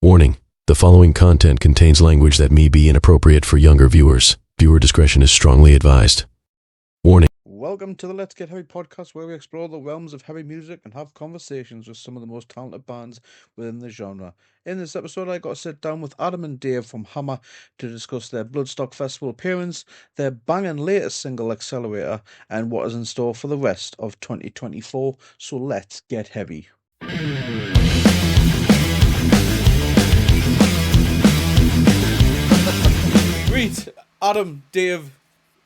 Warning: the following content contains language that may be inappropriate for younger viewers. Viewer discretion is strongly advised. Warning. Welcome to the Let's Get Heavy podcast, where we explore the realms of heavy music and have conversations with some of the most talented bands within the genre. In this episode, I got to sit down with Adam and Dave from Hammer to discuss their Bloodstock Festival appearance, their banging latest single Accelerator, and what is in store for the rest of 2024. So let's get heavy. Great, Adam, Dave,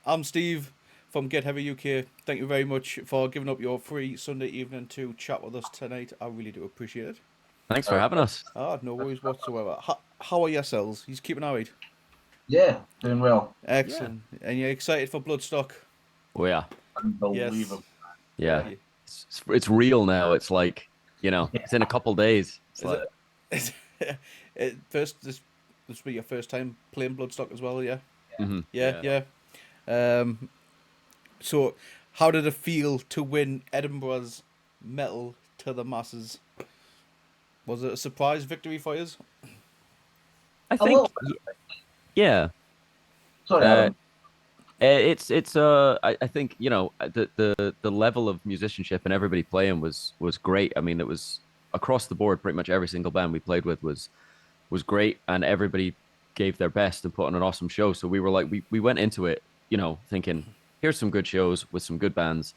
I'm Steve from Get Heavy UK. Thank you very much for giving up your free Sunday evening to chat with us tonight. I really do appreciate it. Thanks for having us. No worries whatsoever. How are yourselves? He's keeping alright. Yeah, doing well. Excellent. Yeah. And you're excited for Bloodstock? Oh yeah. Unbelievable. Yes. Yeah. It's real now. It's like, it's in a couple days. It's this will be your first time playing Bloodstock as well, yeah? Mm-hmm. Yeah. So, how did it feel to win Edinburgh's Metal to the masses? Was it a surprise victory for you? I think, yeah. Sorry, Adam. I think the level of musicianship and everybody playing was great. I mean, it was across the board. Pretty much every single band we played with was great, and everybody gave their best and put on an awesome show. So we were like, we went into it, thinking, here's some good shows with some good bands,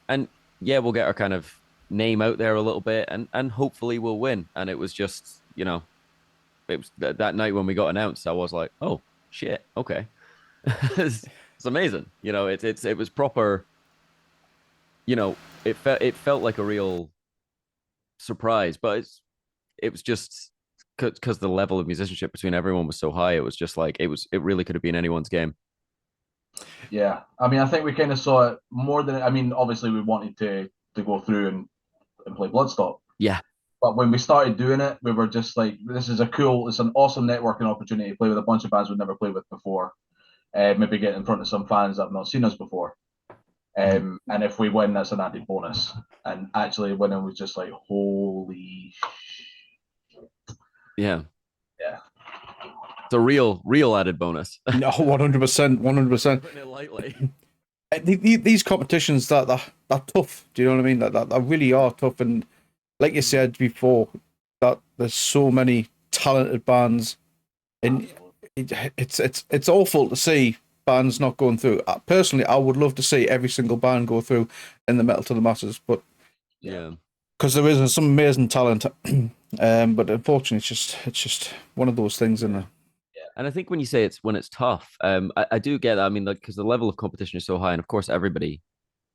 and yeah, we'll get our kind of name out there a little bit, and hopefully we'll win. And it was just, it was that night when we got announced, I was like, oh shit, okay. It's amazing. It was proper, it felt like a real surprise, but it was just because the level of musicianship between everyone was so high. It was just like, it really could have been anyone's game. Yeah, I mean, I think we kind of saw it more than, obviously we wanted to go through and play Bloodstock. Yeah. But when we started doing it, we were just like, it's an awesome networking opportunity to play with a bunch of bands we've never played with before. Maybe get in front of some fans that have not seen us before. And if we win, that's an added bonus. And actually winning was just like, holy shit. Yeah. Yeah. It's a real added bonus. No, 100%. Putting it lightly. These competitions that are tough. Do you know what I mean? That really are tough. And like you said before, that there's so many talented bands, and it's awful to see bands not going through. Personally, I would love to see every single band go through in the Metal to the Masses, but yeah, because there is some amazing talent, but unfortunately, it's just one of those things, isn't it? And I think when you say when it's tough, I do get that. I mean, because the level of competition is so high, and of course, everybody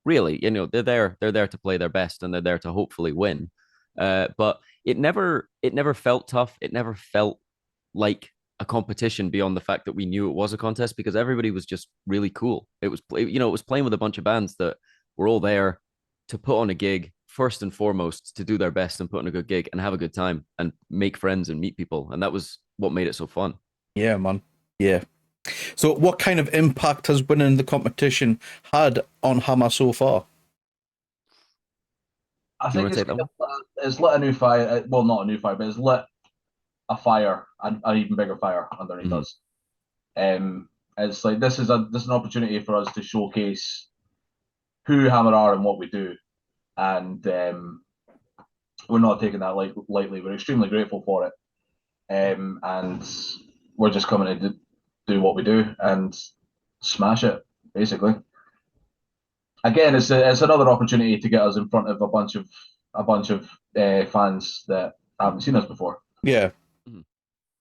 really, they're there to play their best, and they're there to hopefully win. But it never felt tough. It never felt like a competition beyond the fact that we knew it was a contest, because everybody was just really cool. It was playing with a bunch of bands that were all there to put on a gig, first and foremost, to do their best and put on a good gig and have a good time and make friends and meet people. And that was what made it so fun. Yeah, man. Yeah. So what kind of impact has winning the competition had on Hammer so far? I think it's lit a new fire. Well, not a new fire, but it's lit a fire, an even bigger fire underneath us. It's like this is an opportunity for us to showcase who Hammer are and what we do, and we're not taking that lightly. We're extremely grateful for it, and we're just coming to do what we do and smash it, basically. Again, it's another opportunity to get us in front of a bunch of fans that haven't seen us before. Yeah.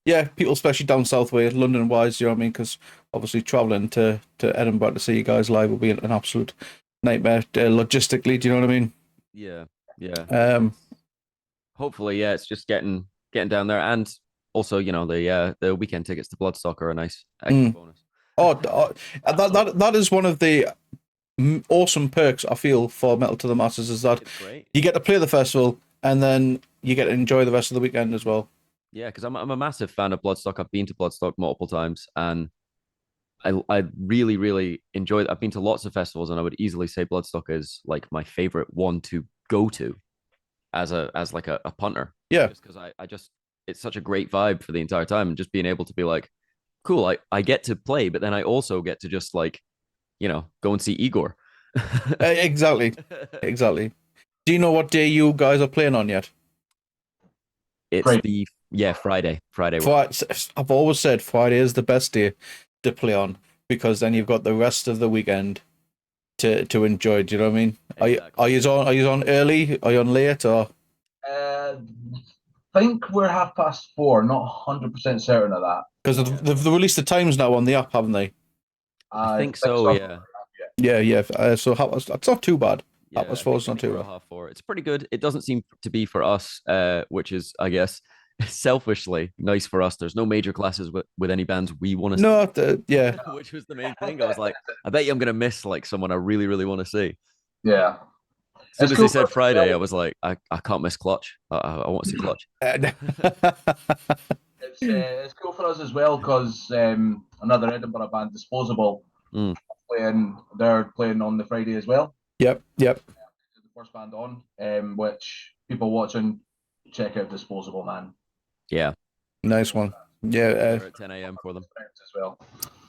Yeah, people, especially down south way, London wise, you know what I mean? Because obviously traveling to Edinburgh to see you guys live will be an absolute nightmare logistically. Do you know what I mean? Yeah. Hopefully, yeah, it's just getting down there, and also, the weekend tickets to Bloodstock are a nice extra bonus. That is one of the awesome perks I feel for Metal to the Masses, is that you get to play the festival and then you get to enjoy the rest of the weekend as well. Yeah, because I'm a massive fan of Bloodstock. I've been to Bloodstock multiple times, and I really, really enjoyed it. I've been to lots of festivals, and I would easily say Bloodstock is like my favorite one to go to as like a punter. Yeah. Just because I just it's such a great vibe for the entire time, and just being able to be like, cool, I get to play, but then I also get to just like, go and see Igor. Exactly. Exactly. Do you know what day you guys are playing on yet? It's Friday. the Friday. I've always said Friday is the best day to play on because then you've got the rest of the weekend to enjoy. Do you know what I mean? Exactly. Are you on early? Are you on late? Or Think we're 4:30. Not 100% certain of that. because they've released the times now on the app, haven't they? I think think so, yeah. Yeah, yeah. So it's not too bad. Yeah, Half past I four think, is I not think too we're bad. at 4:30. It's pretty good. It doesn't seem to be for us, which is, I guess, selfishly nice for us. There's no major classes with any bands we want to see, No, yeah. which was the main thing. I was like, I bet you I'm gonna miss like someone I really, really want to see. Yeah. As soon It's as they cool for said us as Friday, I well. was like, I can't miss Clutch. I want to see Clutch. It's cool for us as well because another Edinburgh band, Disposable, Mm, they're playing on the Friday as well. Yep, yep. The first band on, which people watching, check out Disposable, man. yeah, Nice one. Yeah. there at 10 a.m. for them. As well.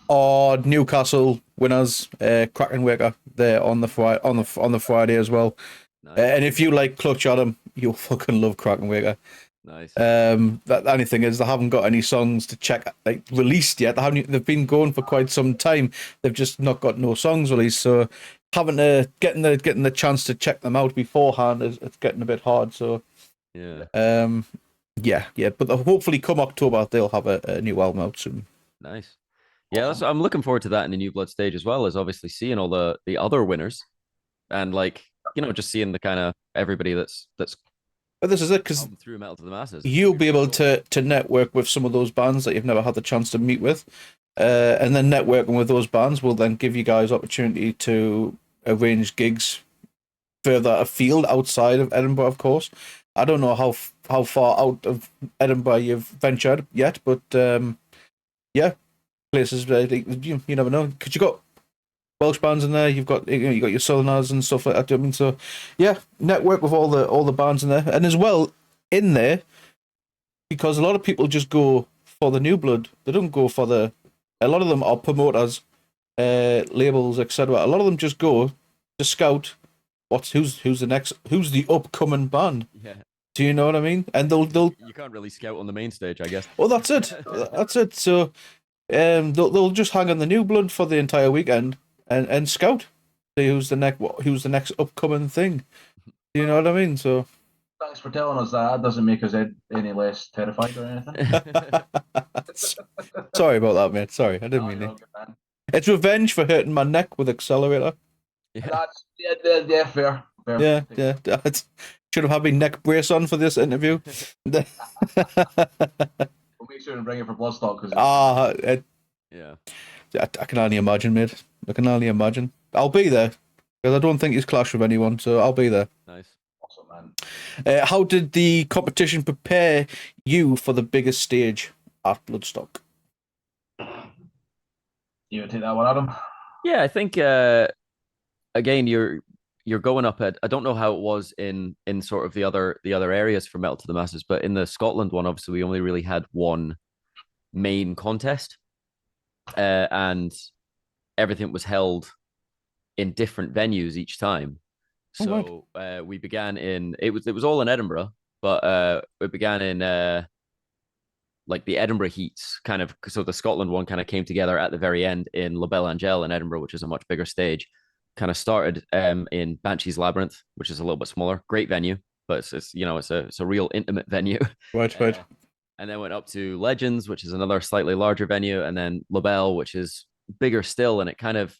Or Newcastle winners, Kraken Waker. They're on the Friday as well. Nice, And if you like Clutch Adam, you'll fucking love Kraken Waker. nice. That the only thing is they haven't got any songs to check like released yet. They've been going for quite some time. They've just not got no songs released. So having to getting the chance to check them out beforehand it's getting a bit hard. So Yeah, yeah. But hopefully come October they'll have a new album out soon. nice. Yeah, I'm looking forward to that in the New Blood stage, as well as obviously seeing all the other winners, and like, just seeing the kind of everybody that's But this is it because come through Metal to the Masses. you'll be able to network with some of those bands that you've never had the chance to meet with, and then networking with those bands will then give you guys opportunity to arrange gigs further afield outside of Edinburgh, of course. I don't know how far out of Edinburgh you've ventured yet, but yeah, places where you never know because you got Welsh bands in there. You've got you got your Southerners and stuff like that. I mean, so yeah, network with all the bands in there, and as well in there because a lot of people just go for the new blood. They don't go for the. A lot of them are promoters, labels, etc. A lot of them just go to scout who's the upcoming band. Yeah, Do you know what I mean? And they'll you can't really scout on the main stage, I guess. well that's it. That's it. So they'll just hang on the new blood for the entire weekend and scout. See who's the next upcoming thing. Do you know what I mean? So Thanks for telling us that. That doesn't make us any less terrified or anything. sorry about that, mate. Sorry, I didn't mean you're it. all good, man. It's revenge for hurting my neck with Accelerator. Yeah. That's yeah, fair. Yeah. I should have had my neck brace on for this interview. We'll make sure and bring it for Bloodstock because Yeah. I can only imagine, mate. I can only imagine. I'll be there because I don't think he's clashed with anyone, so I'll be there. Nice. awesome, man. How did the competition prepare you for the biggest stage at Bloodstock? You would take that one, Adam? Yeah, I think again you're going up at, I don't know how it was in sort of the other areas for Metal to the Masses, but in the Scotland one, obviously we only really had one main contest, and everything was held in different venues each time. So we began in it was all in Edinburgh, but it began in like the Edinburgh heats, kind of. So the Scotland one kind of came together at the very end in La Belle Angel in Edinburgh, which is a much bigger stage. Kind of started in Banshee's Labyrinth, which is a little bit smaller, great venue, but it's it's a real intimate venue. Right. And then went up to Legends, which is another slightly larger venue, and then La Belle, which is bigger still. And it kind of,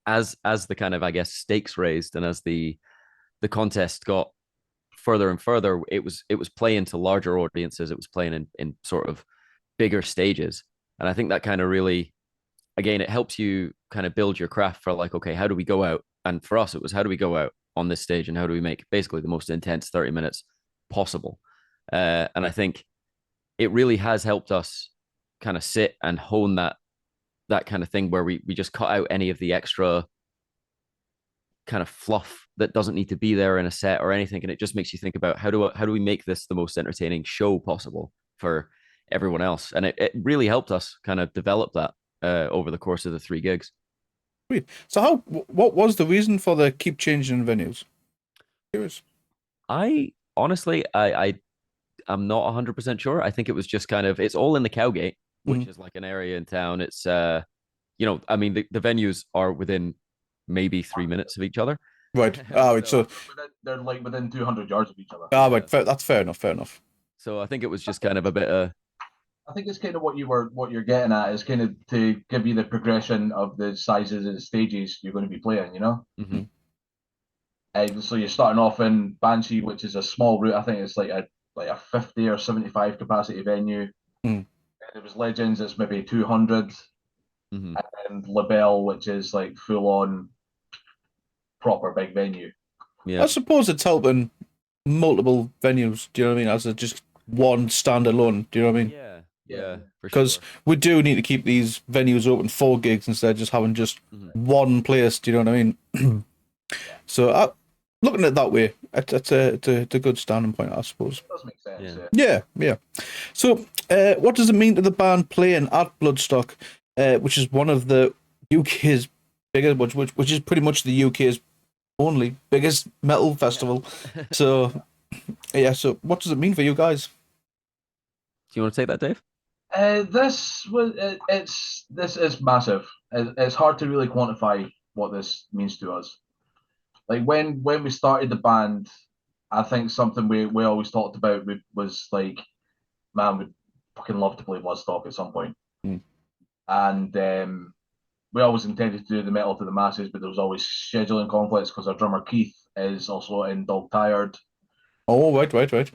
as the kind of, I guess, stakes raised, and as the contest got further and further, it was playing to larger audiences. It was playing in sort of bigger stages, and I think that kind of really, again, it helps you kind of build your craft for like, okay, how do we go out? And for us, it was how do we go out on this stage, and how do we make basically the most intense 30 minutes possible? And I think it really has helped us kind of sit and hone that kind of thing where we just cut out any of the extra kind of fluff that doesn't need to be there in a set or anything, and it just makes you think about how do we make this the most entertaining show possible, for everyone else, and it really helped us kind of develop that over the course of the 3 gigs. Sweet. So what was the reason for the keep changing venues? Curious. I honestly, I'm not 100% sure. I think it was just kind of, it's all in the Cowgate, which is like an area in town. It's you know, I mean, the venues are within maybe 3 minutes of each other. Right. Right. So they're like within 200 yards of each other. Right. That's fair enough. Fair enough. So I think it was just kind of a bit I think it's kind of what you're getting at is kind of to give you the progression of the sizes of the stages you're going to be playing, you know? So you're starting off in Banshee, which is a small route. I think it's like a 50 or 75 capacity venue. And it was Legends, it's maybe 200. And Labelle, which is like full on proper big venue. Yeah. I suppose it's helping multiple venues, do you know what I mean? As a just one standalone, do you know what I mean? Yeah. Because we do need to keep these venues open 4 gigs instead of just having just one place, do you know what I mean? So looking at it that way, it's a good standing point, I suppose. It does make sense. Yeah. So what does it mean to the band playing at Bloodstock, which is one of the UK's biggest, which is pretty much the UK's only biggest metal festival? So so what does it mean for you guys? Do you want to take that, Dave? This is massive. It's hard to really quantify what this means to us. Like when we started the band, I think something we always talked about was like, man, we'd fucking love to play Bloodstock at some point. And we always intended to do the Metal to the Masses, but there was always scheduling conflicts because our drummer Keith is also in Dog Tired. Oh, right.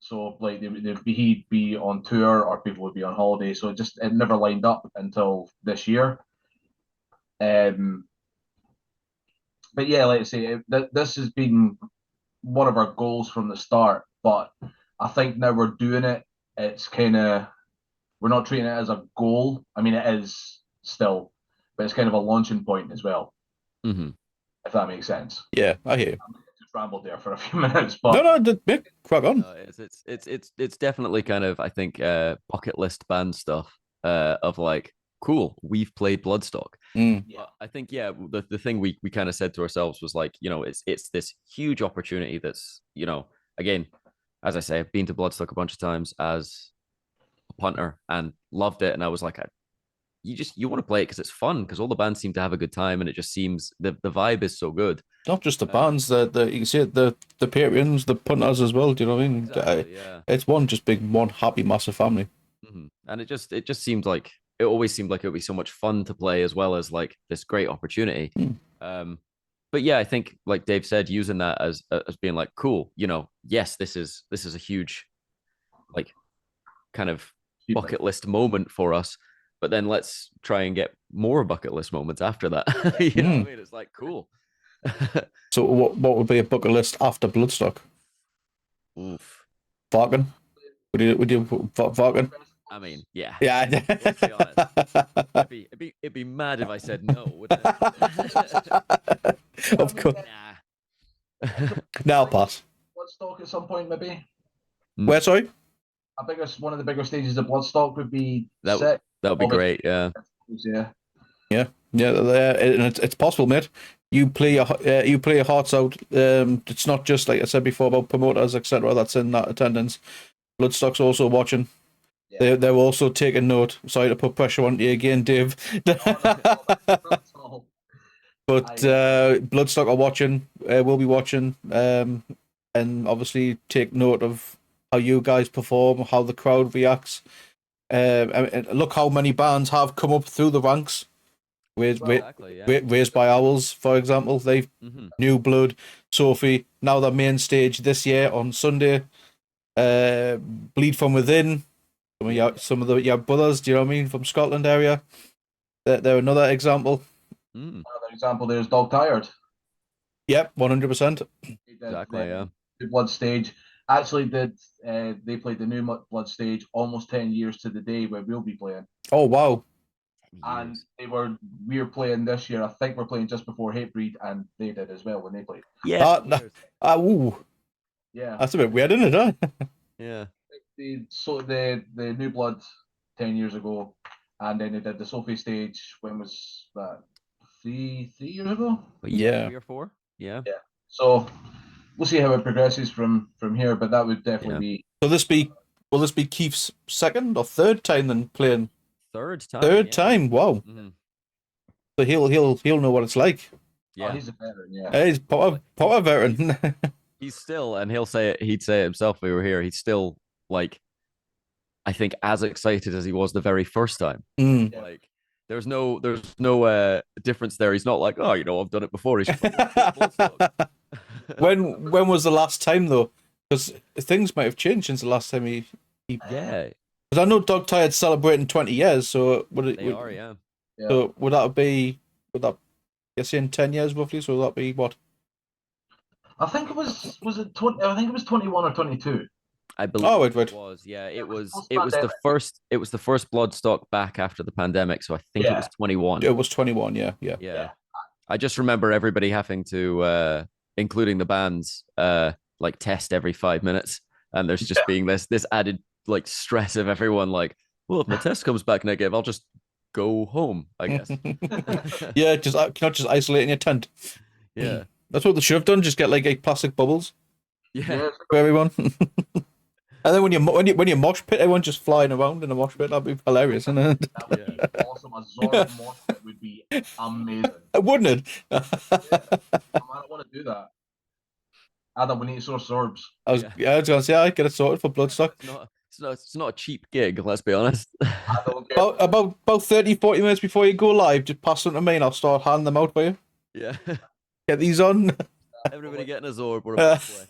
So like he'd be on tour or people would be on holiday, so it never lined up until this year. But yeah, like I say, this has been one of our goals from the start. But I think now we're doing it. It's kind of, we're not treating it as a goal. I mean, it is still, but it's kind of a launching point as well. If that makes sense. Yeah, I hear you. I just rambled there for a few minutes, but no, crack on. It's definitely kind of, I think, bucket list band stuff of like, cool, we've played Bloodstock. But I think the thing we kind of said to ourselves was like, you know, it's this huge opportunity that's, you know, again, as I say, I've been to Bloodstock a bunch of times as a punter and loved it, and I was like, you want to play it because it's fun, because all the bands seem to have a good time, and it just seems the vibe is so good. Not just the bands, you can see it, the patrons, the punters as well. Do you know what I mean? Exactly, it's one happy, massive family. And it just seemed like, it always seemed like it would be so much fun to play, as well as like this great opportunity. But yeah, I think like Dave said, using that as being like, cool, you know, yes, this is a huge like kind of bucket list moment for us, but then let's try and get more bucket list moments after that. You know what I mean? It's like, cool. So what would be a bucket list after Bloodstock? Oof. Varkin? Would you Varkin? I mean, yeah. Let's be honest. It'd be mad if I said no, wouldn't it? Of course. Now I'll pass. Bloodstock at some point, maybe. Where, sorry? One of the bigger stages of Bloodstock would be that would be great. Yeah. And it's possible, mate. You play your hearts out. It's not just like I said before about promoters, etc. That's in that attendance. Bloodstock's also watching. Yeah. They're also taking note. Sorry to put pressure on you again, Dave. But Bloodstock are watching. We'll be watching, and obviously take note of how you guys perform, how the crowd reacts. And look how many bands have come up through the ranks. Raised by Owls, for example. They've New Blood, Sophie. Now their main stage this year on Sunday. Bleed from Within. Some of your brothers, do you know what I mean, from Scotland area. They're another example. Another example, there's Dog Tired. Yep, 100%. Exactly, yeah. The Blood stage. Actually, they played the New Blood stage almost 10 years to the day where we'll be playing. Oh, wow. And we're playing this year. I think we're playing just before Hatebreed, and they did as well when they played. Yeah. Yeah. That's a bit weird, isn't it? Huh? Yeah. the New Blood 10 years ago, and then they did the Sophie stage. When was that? 3 years ago. Yeah. 3 or 4. Yeah. Yeah. So we'll see how it progresses from here, but that would definitely be. Will this be Keith's second or third time then playing? Third time. Third time. Wow. Mm-hmm. So he'll know what it's like. Yeah, he's a veteran. Yeah, he's Potter veteran. He's still, and he'd say it himself if we were here. He's still like, I think, as excited as he was the very first time. Mm. Like, there's no difference there. He's not like, oh, I've done it before. He's when was the last time though? Because things might have changed since the last time he yeah. Because I know Dog Tired's celebrating 20 years, so yeah. So would that you're saying 10 years roughly? So would that be what? I think it was it 20? I think it was 21 or 22. I believe it was. Yeah, it was the first Bloodstock back after the pandemic, so I think it was 21. It was 21, yeah. I just remember everybody having to including the bands like test every 5 minutes, and there's just being this added like stress of everyone like, well, if my test comes back negative, I'll just go home, I guess. Yeah, not just isolate in your tent. Yeah. That's what they should have done. Just get like plastic bubbles. Yeah. For everyone. And then when you mosh pit, everyone's just flying around in a mosh pit. That'd be hilarious, isn't it? That would be awesome. A Zorb mosh pit would be amazing. Wouldn't it? I don't want to do that. Adam, we need to source Zorbs. I was gonna say I get it sorted for Bloodstock. It's not a cheap gig, let's be honest. I don't care. About 30, 40 minutes before you go live, just pass them to me and I'll start handing them out for you. Yeah. Get these on. Everybody getting a Zorb. We're about to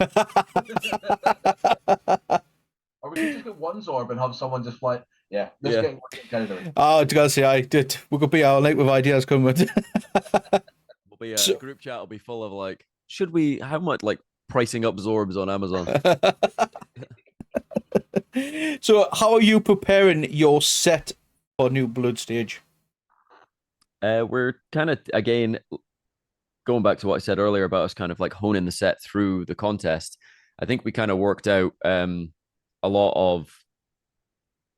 Or we could just get one Zorb and have someone just fly. Yeah, this getting carried away. Oh, I gotta say, we could be out late with ideas coming with. We'll be group chat will be full of like, how much like pricing up Zorbs on Amazon? So, how are you preparing your set for New Blood stage? We're kind of again going back to what I said earlier about us kind of like honing the set through the contest. I think we kind of worked out a lot of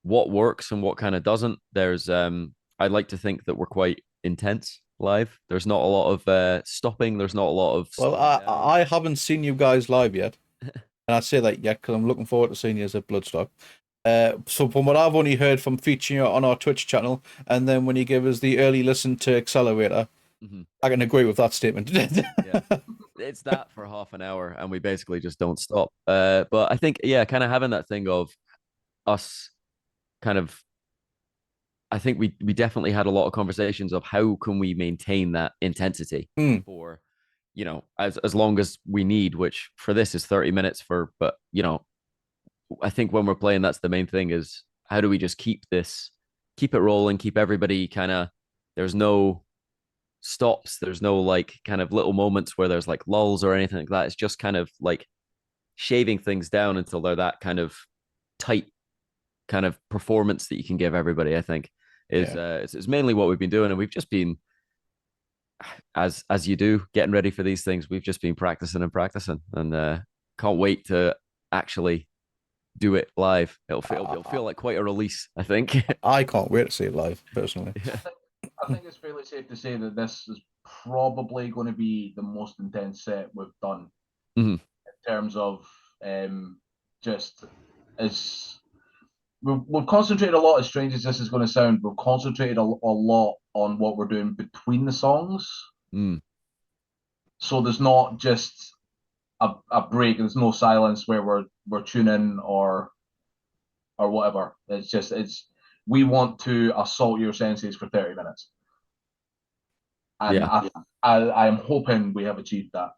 what works and what kind of doesn't. There's I'd like to think that we're quite intense live. There's not a lot of stopping. There's not a lot of. Well, I haven't seen you guys live yet, and I say that yet because I'm looking forward to seeing you as a Bloodstock. So from what I've only heard from featuring you on our Twitch channel, and then when you give us the early listen to Accelerator, I can agree with that statement. Yeah. It's that for half an hour, and we basically just don't stop. But I think, kind of having that thing of us kind of, I think we definitely had a lot of conversations of how can we maintain that intensity for, as long as we need, which for this is 30 minutes but I think when we're playing, that's the main thing is how do we just keep it rolling, keep everybody kind of, there's no stops, there's no like kind of little moments where there's like lulls or anything like that. It's just kind of like shaving things down until they're that kind of tight kind of performance that you can give everybody. I think is mainly what we've been doing, and we've just been as you do getting ready for these things. We've just been practicing and can't wait to actually do it live. It'll feel like quite a release, I think. I can't wait to see it live personally. I think it's fairly safe to say that this is probably going to be the most intense set we've done in terms of just as we've concentrated a lot, as strange as this is going to sound, we've concentrated a lot on what we're doing between the songs. So there's not just a break, there's no silence where we're tuning or whatever. We want to assault your senses for 30 minutes. And I am hoping we have achieved that.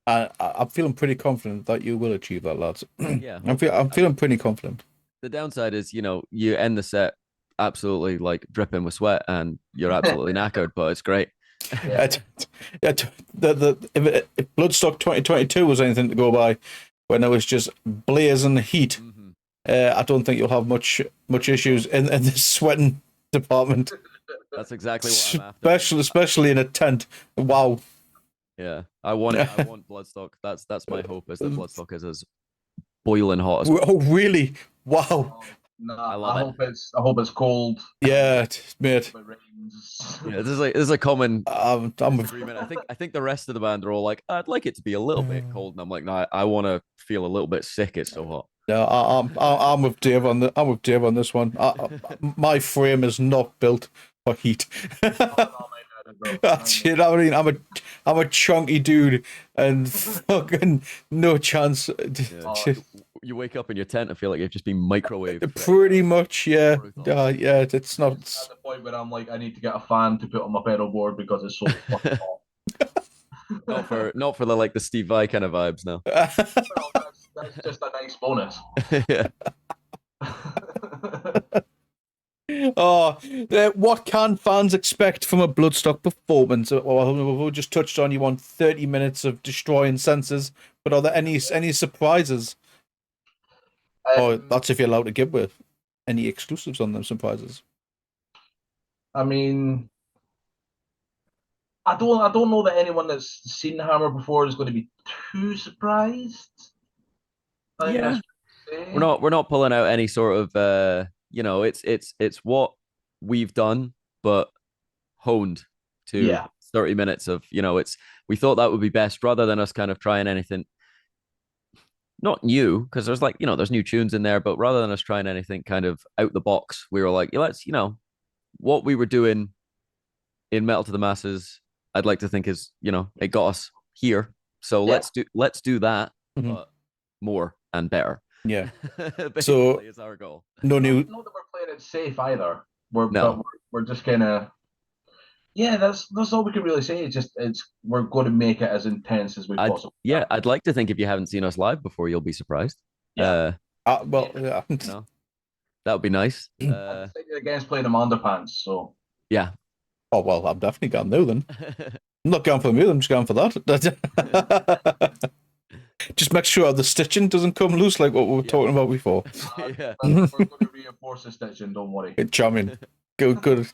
I'm feeling pretty confident that you will achieve that, lads. Yeah. I'm feeling pretty confident. The downside is, you end the set absolutely like dripping with sweat and you're absolutely knackered, but it's great. If Bloodstock 2022 was anything to go by, when it was just blazing heat, I don't think you'll have much issues in the sweating department. That's exactly what I'm after. Especially in a tent. Wow. Yeah, I want Bloodstock. That's my hope, is that Bloodstock is as boiling hot as well. Oh, really? Wow. I love it. I hope it's cold. Yeah, mate. It rains. Yeah, this is a common I'm disagreement. I think the rest of the band are all like, I'd like it to be a little bit cold, and I'm like, no, I want to feel a little bit sick. It's so hot. No, I'm with Dave on I'm with Dave on this one. My frame is not built for heat. That's it. I mean, I'm a chunky dude, and fucking no chance. Yeah. You wake up in your tent and feel like you've just been microwaved. Pretty much, yeah. Yeah, it's not. At the point where I'm like, I need to get a fan to put on my pedal board because it's so fucking hot. Not for the Steve Vai kind of vibes now. Well, that's just a nice bonus. Yeah. Oh, what can fans expect from a Bloodstock performance? Well, we just touched on you want 30 minutes of destroying senses, but are there any surprises? Or that's if you're allowed to give with any exclusives on them surprises. I mean, I don't know that anyone that's seen Hammer before is going to be too surprised. Yeah. We're not pulling out any sort of it's what we've done but honed to 30 minutes of, we thought that would be best rather than us kind of trying anything not new, because there's there's new tunes in there, but rather than us trying anything kind of out the box, we were like, let's, what we were doing in Metal to the Masses, I'd like to think is, it got us here. So let's do that, but more and better. Yeah. So is our goal. No new. Not that we're playing it safe either. We're just kind of. Yeah, that's all we can really say. We're going to make it as intense as we possibly. Yeah, I'd like to think if you haven't seen us live before, you'll be surprised. Yeah. Yeah. That would be nice. I'm against playing them underpants, so. Yeah. Oh well, I'm definitely going there then. I'm not going for the move. I'm just going for that. Just make sure the stitching doesn't come loose like what we were talking about before. Yeah. We're going to reinforce the stitching, don't worry. Charming. Good.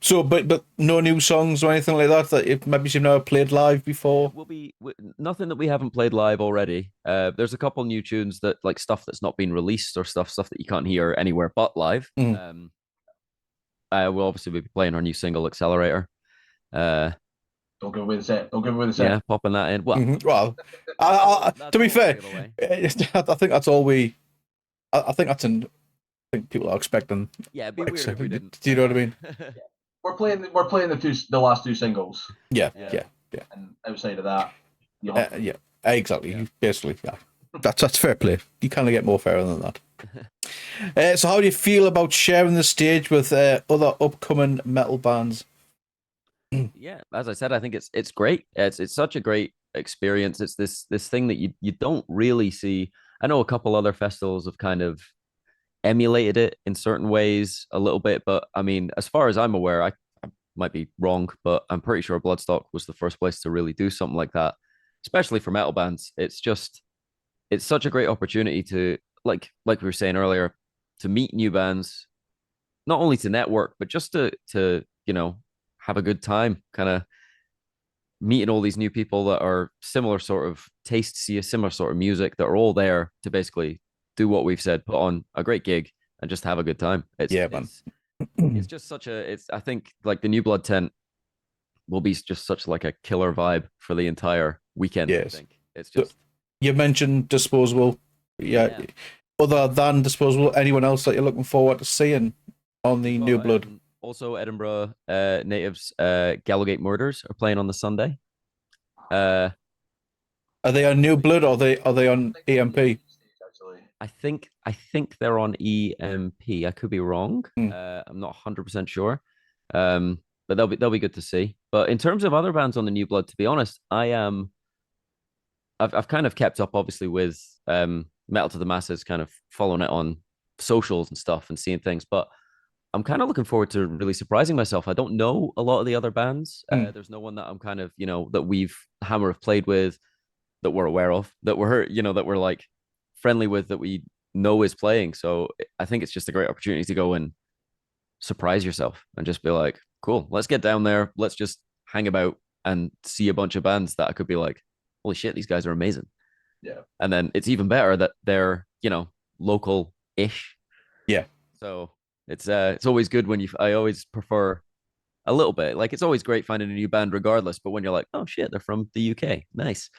So, but no new songs or anything like that maybe you've never played live before? Will be nothing that we haven't played live already. There's a couple new tunes that stuff that's not been released or stuff that you can't hear anywhere but live. We'll obviously be playing our new single Accelerator. Don't give away the set. Yeah, popping that in. Well, well, to be fair, I think that's all we. I think that's I think people are expecting. Yeah, it'd be weird if we didn't. Do you know what I mean? We're playing the last two singles. Yeah. And outside of that, yeah, exactly. Yeah. Basically, yeah. That's fair play. You kind of get more fair than that. So, how do you feel about sharing the stage with other upcoming metal bands? Yeah, as I said, I think it's great. It's such a great experience. It's this thing that you don't really see. I know a couple other festivals have kind of emulated it in certain ways a little bit, but I mean, as far as I'm aware, I might be wrong, but I'm pretty sure Bloodstock was the first place to really do something like that, especially for metal bands. It's such a great opportunity to like we were saying earlier, to meet new bands, not only to network, but just to have a good time, kind of meeting all these new people that are similar sort of tastes, see a similar sort of music, that are all there to basically do what we've said, put on a great gig and just have a good time. Man. It's just I think like the New Blood tent will be just such like a killer vibe for the entire weekend. Yes. I think it's just. You mentioned Disposable. Yeah. Other than Disposable, anyone else that you're looking forward to seeing on the New Blood? Also, Edinburgh natives, Gallowgate Murders are playing on the Sunday. Are they on New Blood or are they on EMP? I think they're on EMP. I could be wrong. I'm not 100% sure. But they'll be good to see. But in terms of other bands on the New Blood, to be honest, I've kind of kept up obviously with Metal to the Masses, kind of following it on socials and stuff and seeing things, but I'm kind of looking forward to really surprising myself. I don't know a lot of the other bands. There's no one that I'm kind of, that Hammer have played with, that we're aware of, that we're like friendly with, that we know is playing. So I think it's just a great opportunity to go and surprise yourself and just be like, cool, let's get down there. Let's just hang about and see a bunch of bands that I could be like, holy shit, these guys are amazing. Yeah. And then it's even better that they're, local-ish. Yeah. So it's always good when I always prefer a little bit. Like, it's always great finding a new band regardless, but when you're like, oh shit, they're from the UK. Nice.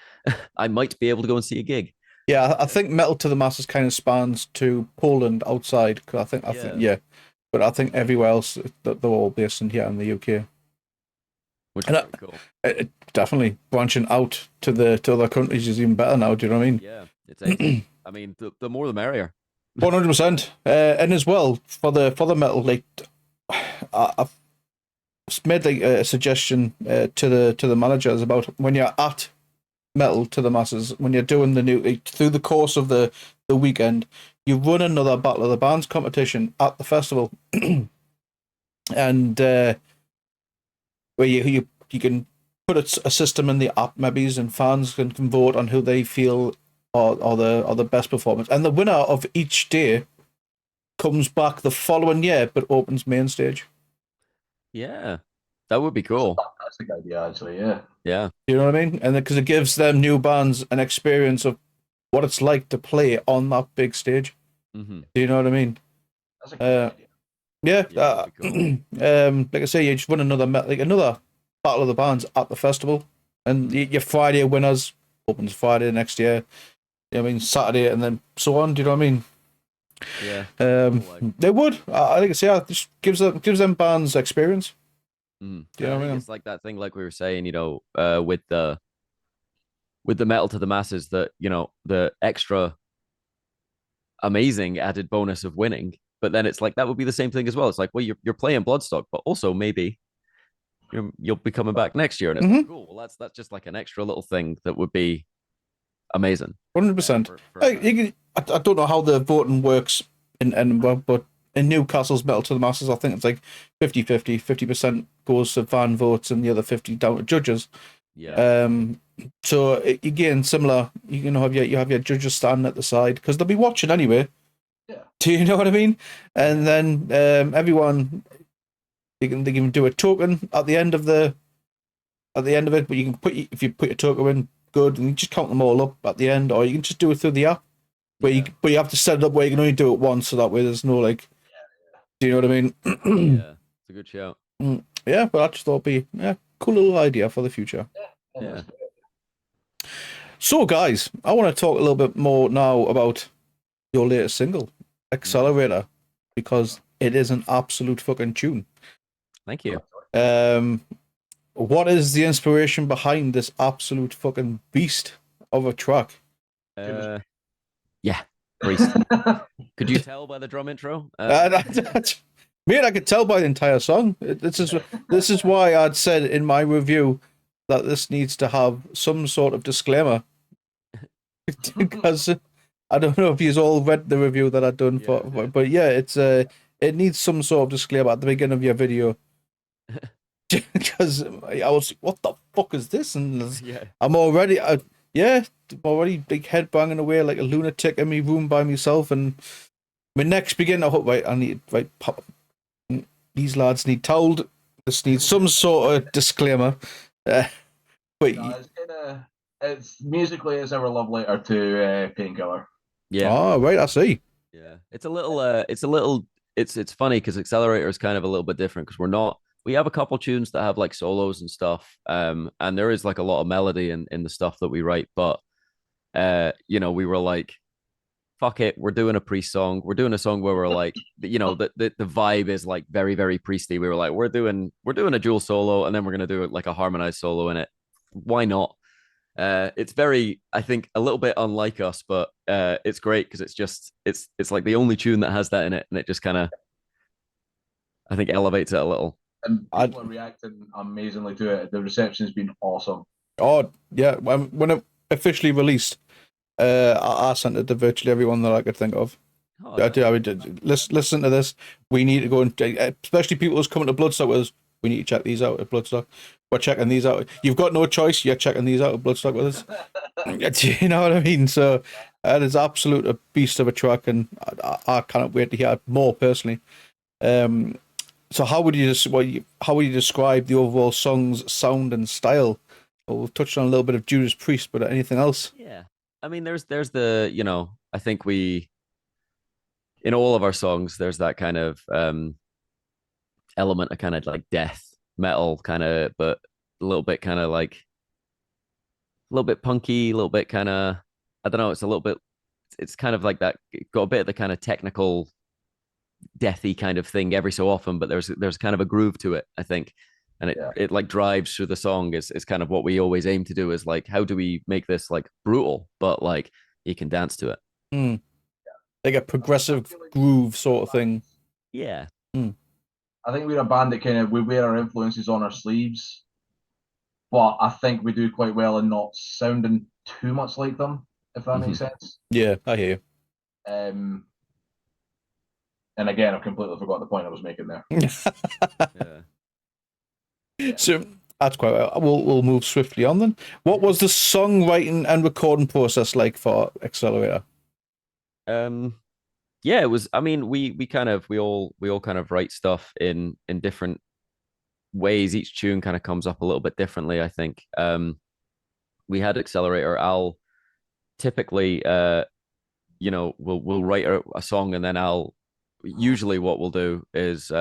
I might be able to go and see a gig. Yeah, I think Metal to the Masses kind of spans to Poland outside. 'Cause I think, yeah. But I think everywhere else, they're all based in here in the UK. Which is pretty cool. Definitely branching out to other countries is even better now. Do you know what I mean? Yeah, it's ace. I mean, the more the merrier. 100%. And as well for the metal, like I've made like a suggestion to the managers about when you're at Metal to the Masses, when you're doing the new like, through the course of the weekend, you run another Battle of the Bands competition at the festival, and where you can put a system in the app maybe, and fans can vote on who they feel are the best performance, and the winner of each day comes back the following year but opens main stage. Yeah, that would be cool. That's a fantastic idea, actually. Yeah. Yeah. You know what I mean? And because it gives them new bands an experience of what it's like to play on that big stage. Mm-hmm. Do you know what I mean? That's a good idea. Yeah. Cool. Like I say, you just run another Battle of the Bands at the festival, and your Friday winners opens Friday next year. You know what I mean? Saturday, and then so on. Do you know what I mean? Yeah. They would. I think it's it just gives them bands experience. Mm. Do you know what I mean? It's like that thing, like we were saying, with the Metal to the Masses, that the extra amazing added bonus of winning. But then it's like that would be the same thing as well. It's like, well, you're playing Bloodstock, but also maybe you'll be coming back next year, and it's like, cool. Well, that's just like an extra little thing that would be amazing. 100%. I don't know how the voting works in Edinburgh, but in Newcastle's Metal to the Masses, I think it's like 50-50. 50% goes to fan votes, and the other 50 down to judges. Yeah. So again, similar. You have your judges standing at the side because they'll be watching anyway. Yeah. Do you know what I mean? And then everyone they can do a token at the end of it, but you can if you put your token in, good, and you just count them all up at the end, or you can just do it through the app. But you have to set it up where you can only do it once, so that way there's no like. Do you know what I mean? Yeah, it's a good shout. Yeah, but I just thought it'd be cool little idea for the future. Yeah. So, guys, I want to talk a little bit more now about your latest single, Accelerator, because it is an absolute fucking tune. Thank you. What is the inspiration behind this absolute fucking beast of a track? Yeah, priest. Could you tell by the drum intro? Mate, I could tell by the entire song. This is why I'd said in my review that this needs to have some sort of disclaimer. Because I don't know if you've all read the review that I've done but yeah, it needs some sort of disclaimer at the beginning of your video. Because I was, what the fuck is this? And I'm already big head banging away like a lunatic in my room by myself, and my neck's beginning to hook. Right, I need pop. These lads need told. This needs some sort of disclaimer. It's musically it's our love letter to Painkiller. Yeah. Oh, right, I see. Yeah, it's funny because Accelerator is kind of a little bit different because we have a couple tunes that have like solos and stuff, and there is like a lot of melody in the stuff that we write, but we were like, fuck it, we're doing a priest song. We're doing a song where we're like, the vibe is like very, very priesty. We were like, we're doing a dual solo, and then we're gonna do like a harmonized solo in it. Why not? It's very, I think, a little bit unlike us, but it's great because it's like the only tune that has that in it, and it just kind of, I think, elevates it a little. And people are reacting amazingly to it. The reception's been awesome. Oh yeah, when it officially released, I sent it to virtually everyone that I could think of. Listen to this. We need to go and, especially people who's coming to Bloodstock with us. We need to check these out at Bloodstock. We're checking these out. You've got no choice. You're checking these out at Bloodstock with us. You know what I mean? So it is absolute a beast of a track, and I cannot wait to hear it more personally. So how would you describe the overall song's sound and style? Well, we've touched on a little bit of Judas Priest, but anything else? Yeah. I mean, there's the, I think in all of our songs, there's that kind of element of kind of like death metal kind of, but a little bit kind of like a little bit punky, a little bit kind of, I don't know, it's kind of like that, got a bit of the kind of technical deathy kind of thing every so often, but there's kind of a groove to it, I think. And it like drives through the song is kind of what we always aim to do, is like, how do we make this like brutal, but like you can dance to it. Like a progressive groove sort of thing. Yeah. I think we're a band that kind of, we wear our influences on our sleeves, but I think we do quite well in not sounding too much like them, if that makes sense. Yeah, I hear you. And again, I've completely forgot the point I was making there. Yeah. So that's quite well. We'll move swiftly on then. What was the songwriting and recording process like for Accelerator? Yeah, it was, I mean, we all kind of write stuff in different ways. Each tune kind of comes up a little bit differently, I think. We had Accelerator. I'll typically we'll write a song, and then usually what we'll do is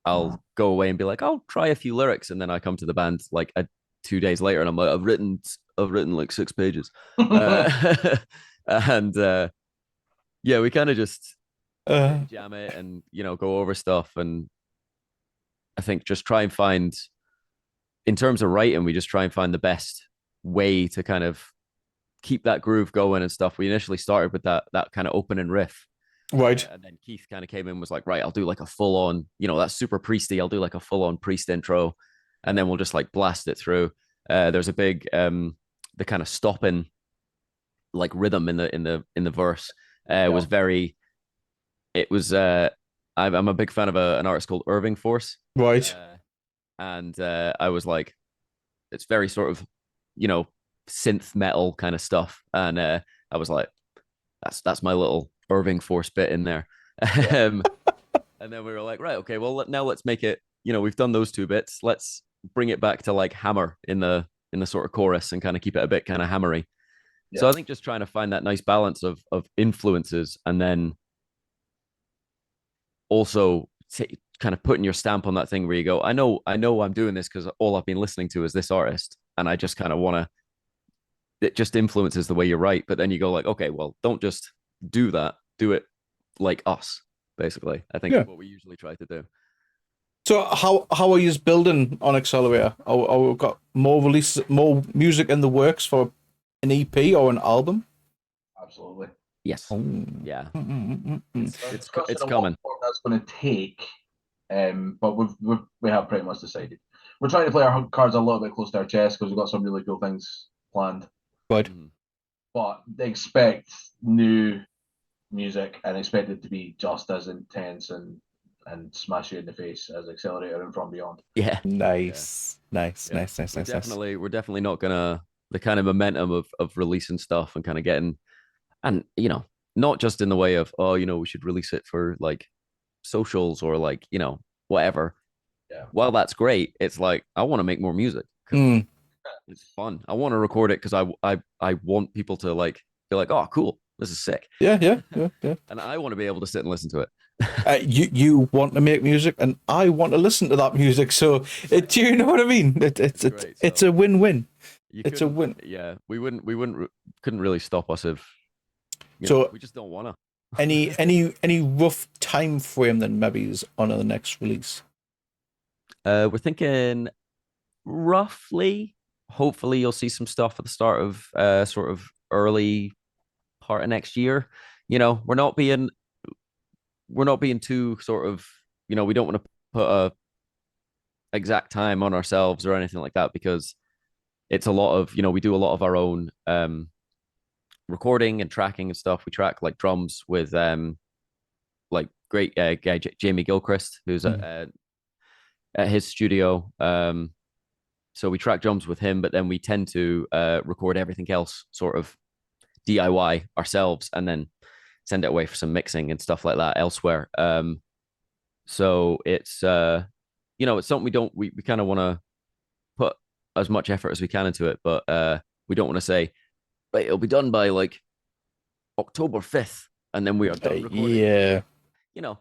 I'll go away and be like, I'll try a few lyrics, and then I come to the band like 2 days later, and I'm like, I've written like 6 pages. And yeah, we kind of just jam it and go over stuff. And I think just try and find, in terms of writing, we just try and find the best way to kind of keep that groove going and stuff. We initially started with that kind of opening riff, right? And then Keith kind of came in and was like, right, I'll do like a full on, that's super priesty, I'll do like a full on priest intro, and then we'll just like blast it through. There's a big the kind of stopping like rhythm in the verse was very, it was I'm a big fan of an artist called Irving Force, right? And I was like, it's very sort of synth metal kind of stuff, and I was like, that's my little Irving Force bit in there. And then we were like, right, okay, well, now let's make it, we've done those 2 bits, let's bring it back to like hammer in the sort of chorus and kind of keep it a bit kind of hammery. So I think just trying to find that nice balance of influences, and then also kind of putting your stamp on that thing where you go, I know I'm doing this because all I've been listening to is this artist, and I just kind of want to, it just influences the way you write. But then you go like, okay, well, don't just do that, do it like us, basically. I think is what we usually try to do. So how are you building on Accelerator? Are we got more releases, more music in the works for an EP or an album? Absolutely. Yes. Oh. Yeah. It's coming. That's going to take, but we have pretty much decided. We're trying to play our cards a little bit close to our chest because we've got some really cool things planned. Right. But they expect new music and expect it to be just as intense and smash you in the face as Accelerator and From Beyond. Yeah. Nice. We're definitely not gonna, the kind of momentum of releasing stuff and kind of getting, and not just in the way of, we should release it for like socials or like whatever. Yeah. While that's great, it's like, I want to make more music. It's fun. I want to record it because I want people to like be like, oh, cool, this is sick. Yeah. And I want to be able to sit and listen to it. You want to make music, and I want to listen to that music. So, do you know what I mean? It's a win-win. It's a win. Yeah, we couldn't really stop us if. We just don't want to. Any rough time frame then maybe is on the next release? We're thinking roughly. Hopefully, you'll see some stuff at the start of sort of early part of next year. We're not being too sort of, we don't want to put a exact time on ourselves or anything like that, because it's a lot of, we do a lot of our own recording and tracking and stuff. We track like drums with like great guy Jamie Gilchrist, who's at his studio. So we track drums with him, but then we tend to record everything else sort of DIY ourselves, and then send it away for some mixing and stuff like that elsewhere. So it's it's something we kind of want to put as much effort as we can into it, but we don't want to say, right, it'll be done by like October 5th, and then we are done recording. Yeah. You know,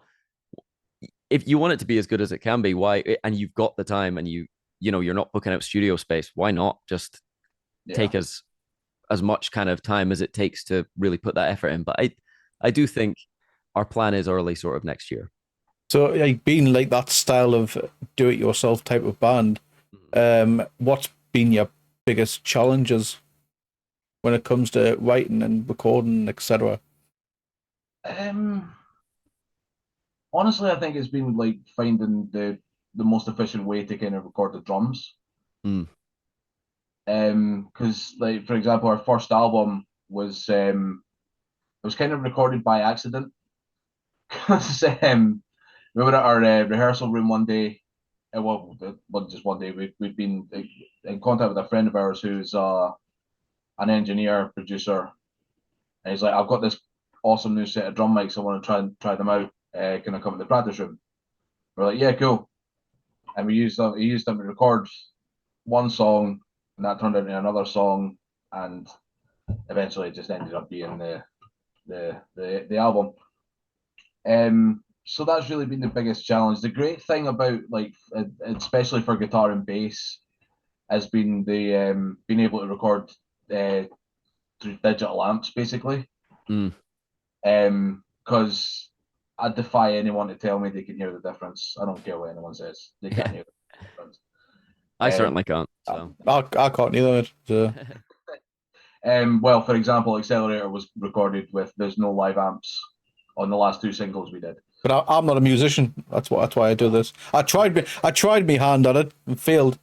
if you want it to be as good as it can be, why? And you've got the time, and you're not booking out studio space. Why not just take as much kind of time as it takes to really put that effort in? But I do think our plan is early sort of next year. So, like, being like that style of do-it-yourself type of band, what's been your biggest challenges when it comes to writing and recording, etc.? Honestly, I think it's been like finding the most efficient way to kind of record the drums. Because like, for example, our first album was it was kind of recorded by accident. Because we were at our rehearsal room one day. Well, wasn't just one day. We've been in contact with a friend of ours who's an engineer producer, and he's like, "I've got this awesome new set of drum mics. I want to try them out. Can I come to the practice room?" We're like, "Yeah, cool." And we used them. He used them to record one song, and that turned into another song, and eventually it just ended up being the album. So that's really been the biggest challenge. The great thing about like, especially for guitar and bass, has been the being able to record through digital amps, basically. Because I defy anyone to tell me they can hear the difference. I don't care what anyone says; they can't hear the difference. I certainly can't. So I can't either. So. Well, for example, Accelerator was recorded with there's no live amps on the last two singles we did. But I'm not a musician. That's why I do this. I tried my hand on it and failed.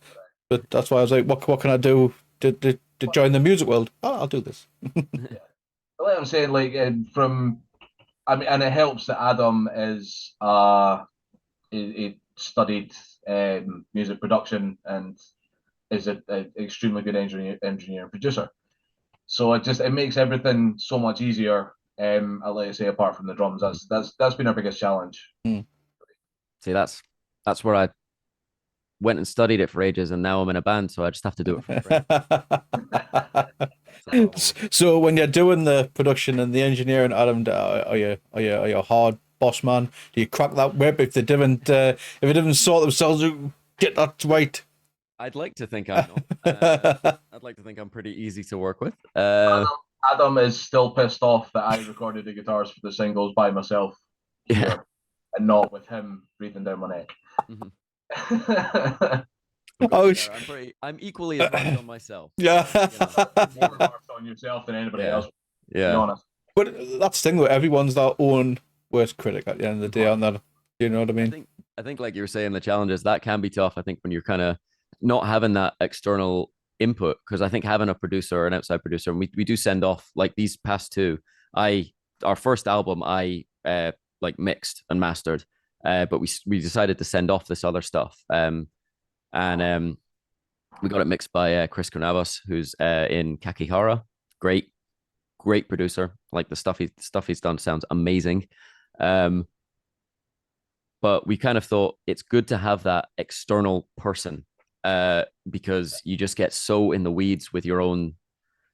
But that's why I was like, what can I do to join the music world? Oh, I'll do this. Yeah. Like I'm saying, like and it helps that Adam is he studied music production and is an extremely good engineer and producer. So it makes everything so much easier. I'll let you say, apart from the drums, that's been our biggest challenge. See, that's where I went and studied it for ages, and now I'm in a band, so I just have to do it for free. So when you're doing the production and the engineering, Adam, are you a hard boss man? Do you crack that whip if they didn't sort themselves out, get that right? I'd like to think I'm not. I'd like to think I'm pretty easy to work with. Adam is still pissed off that I recorded the guitars for the singles by myself here, and not with him breathing down my neck. I'm equally as hard on myself. Yeah. More hard on yourself than anybody else. Yeah. To be honest. But that's the thing, though. Everyone's their own worst critic at the end of the day, aren't they? You know what I mean? I think like you were saying, the challenges that can be tough. I think when you're kind of not having that external input, because I think having a producer or an outside producer, and we do send off like these past two. Our first album I like mixed and mastered, but we decided to send off this other stuff. And we got it mixed by Chris Carnavas, who's in Kakihara. Great producer. Like the stuff he's done sounds amazing. But we kind of thought it's good to have that external person, because you just get so in the weeds with your own.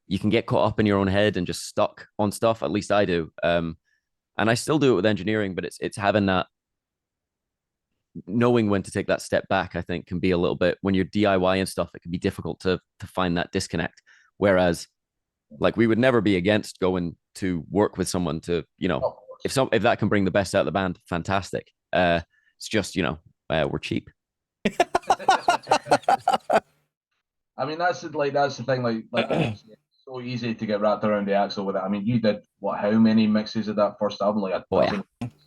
You can get caught up in your own head and just stuck on stuff. At least I do. And I still do it with engineering, but it's having that, knowing when to take that step back, I think, can be a little bit, when you're DIY and stuff, it can be difficult to find that disconnect. Whereas like we would never be against going to work with someone to, if that can bring the best out of the band, fantastic. It's just, we're cheap. I mean, that's the thing, like it's so easy to get wrapped around the axle with it. I mean, you did how many mixes of that first album? Like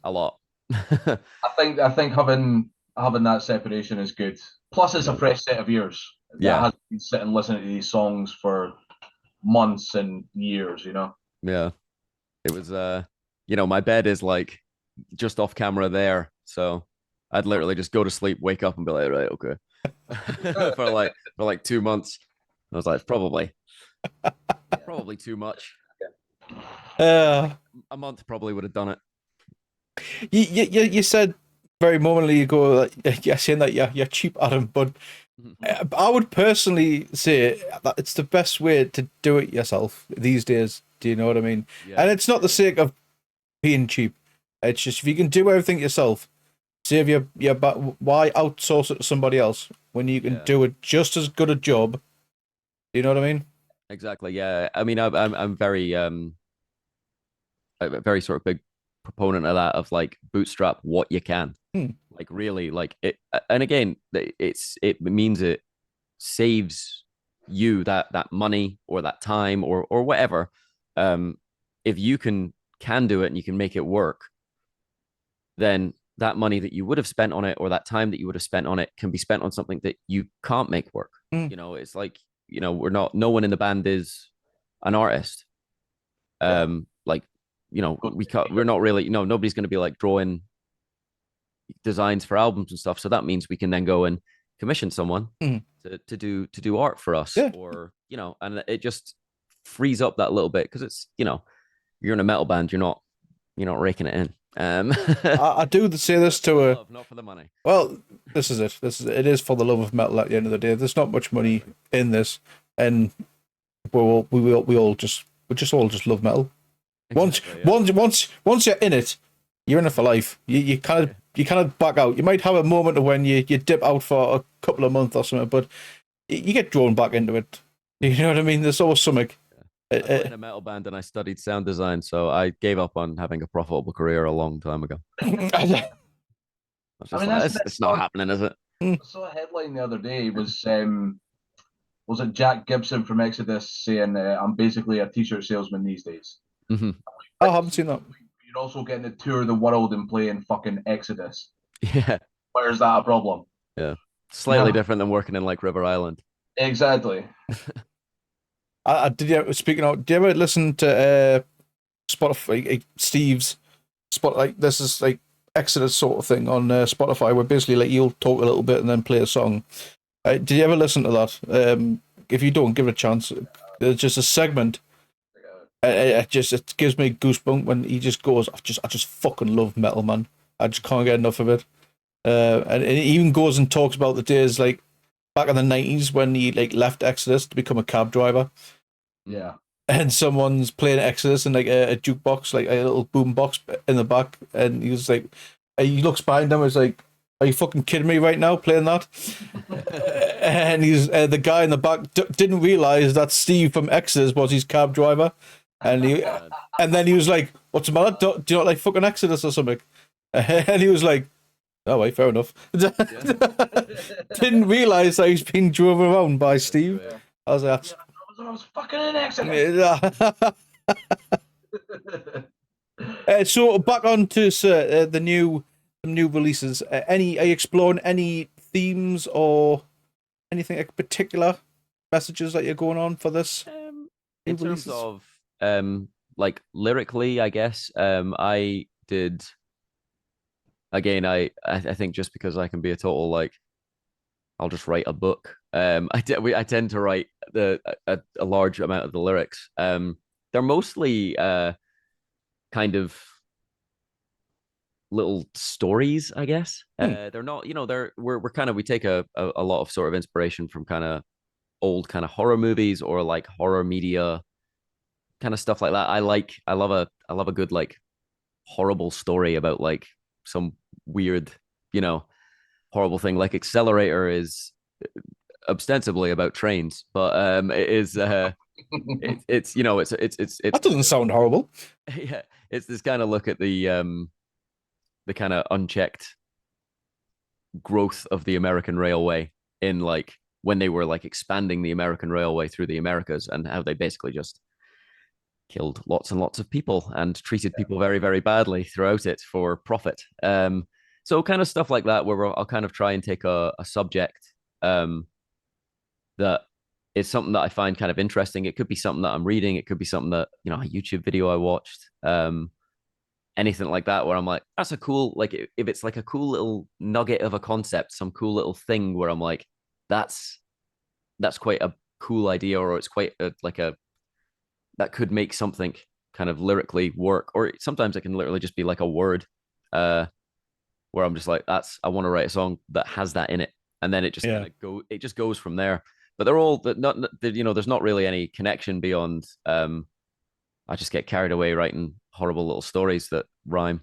a lot. I think having that separation is good. Plus, it's a fresh set of ears. Yeah, has been sitting listening to these songs for months and years. Yeah, it was. My bed is like just off camera there, so I'd literally just go to sleep, wake up, and be like, right, okay. for like 2 months, I was like, probably too much. A month probably would have done it. You said very momently ago that you're saying that you're cheap, Adam, but I would personally say that it's the best way to do it yourself these days. Do you know what I mean? Yeah. And it's not the sake of being cheap. It's just if you can do everything yourself, save your why outsource it to somebody else when you can do it just as good a job? Do you know what I mean? Exactly. Yeah. I mean, I'm very a very sort of big proponent of that, of like bootstrap what you can. Like really, like it. And again, it means it saves you that money or that time or whatever. If you can do it and you can make it work, then that money that you would have spent on it or that time that you would have spent on it can be spent on something that you can't make work. You know, it's like, you know, no one in the band is an artist. Like, you know, we're not really, you know, nobody's going to be like drawing designs for albums and stuff. So that means we can then go and commission someone to do art for us, or, you know, and it just frees up that little bit, because it's, you know, you're in a metal band, you're not raking it in. I do say this to a not for the money. Well, this is it. It is for the love of metal. At the end of the day, there's not much money in this, and we all just love metal. Exactly, once you're in it, you're in it for life. You kind of back out. You might have a moment of when you dip out for a couple of months or something, but you get drawn back into it. You know what I mean? There's always something. I played in a metal band and I studied sound design, so I gave up on having a profitable career a long time ago. It's not happening, is it? I saw a headline the other day. Was it Jack Gibson from Exodus saying, "I'm basically a t-shirt salesman these days." Mm-hmm. I haven't seen that. You're also getting to tour the world and play in fucking Exodus. Yeah. Where's that a problem? Yeah. Slightly different than working in like River Island. Exactly. Did you ever listen to Spotify, Steve's spot, like this is like Exodus sort of thing on Spotify, where basically like you'll talk a little bit and then play a song. Did you ever listen to that? If you don't, give it a chance. There's just a segment. It gives me goosebumps when he just goes, I just fucking love metal, man. I just can't get enough of it. And it even goes and talks about the days like back in the 90s when he like left Exodus to become a cab driver. Yeah. And someone's playing Exodus in like a jukebox, like a little boom box in the back, and he was like, he looks behind him, and is like, "Are you fucking kidding me right now, playing that?" And he's the guy in the back didn't realize that Steve from Exodus was his cab driver, and then he was like, "What's the matter? Do you not like fucking Exodus or something?" And he was like, "Oh, wait, fair enough." Didn't realize that he's being driven around by Steve. I was like, I was fucking in Exodus. So back on to the new releases. Are you exploring any themes or anything like particular messages that you're going on for this? In terms of like lyrically, I guess I did. Again, I think just because I can be a total like, I'll just write a book. I tend to write a large amount of the lyrics. They're mostly kind of little stories, I guess. They're not, you know, we take a lot of sort of inspiration from kind of old kind of horror movies or like horror media kind of stuff like that. I love a good like horrible story about like some weird, you know, horrible thing. Like Accelerator is ostensibly about trains, but it is it's you know, it's that doesn't sound horrible. Yeah, it's this kind of look at the kind of unchecked growth of the American railway in like when they were like expanding the American railway through the Americas, and how they basically just killed lots and lots of people and treated people very, very badly throughout it for profit. So kind of stuff like that, where I'll kind of try and take a subject that is something that I find kind of interesting. It could be something that I'm reading. It could be something that, you know, a YouTube video I watched. Anything like that, where I'm like, that's a cool, like if it's like a cool little nugget of a concept, some cool little thing where I'm like, that's quite a cool idea, or it's quite that could make something kind of lyrically work. Or sometimes it can literally just be like a word where I'm just like, I want to write a song that has that in it. and then it just Yeah. kind of it just goes from there. But they're all there's not really any connection beyond. I just get carried away writing horrible little stories that rhyme.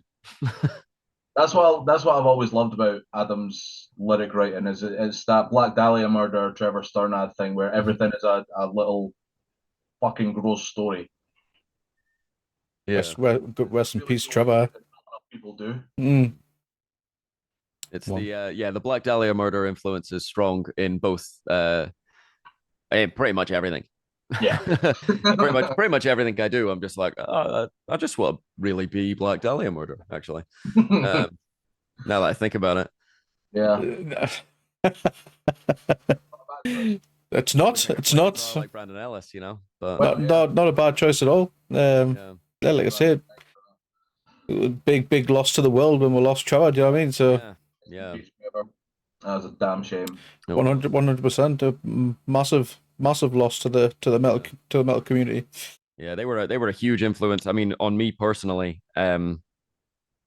That's what I've always loved about Adam's lyric writing is it's that Black Dahlia murder, Trevor Sturnad thing where everything is a little fucking gross story. Yeah, Rest in peace, Trevor. People do. Mm. it's Well. the Black Dahlia murder influence is strong in both pretty much everything. Yeah. pretty much everything I do. I'm just like, I just want to really be Black Dahlia murder. Actually, now that I think about it, Yeah. It's not. like Brandon Ellis, you know, but Not a bad choice at all. yeah. Like I said, big loss to the world when we lost Trevor. Do you know what I mean? So Yeah. That was a damn shame. 100%, a massive loss to the metal community. Yeah, they were a huge influence. I mean, on me personally,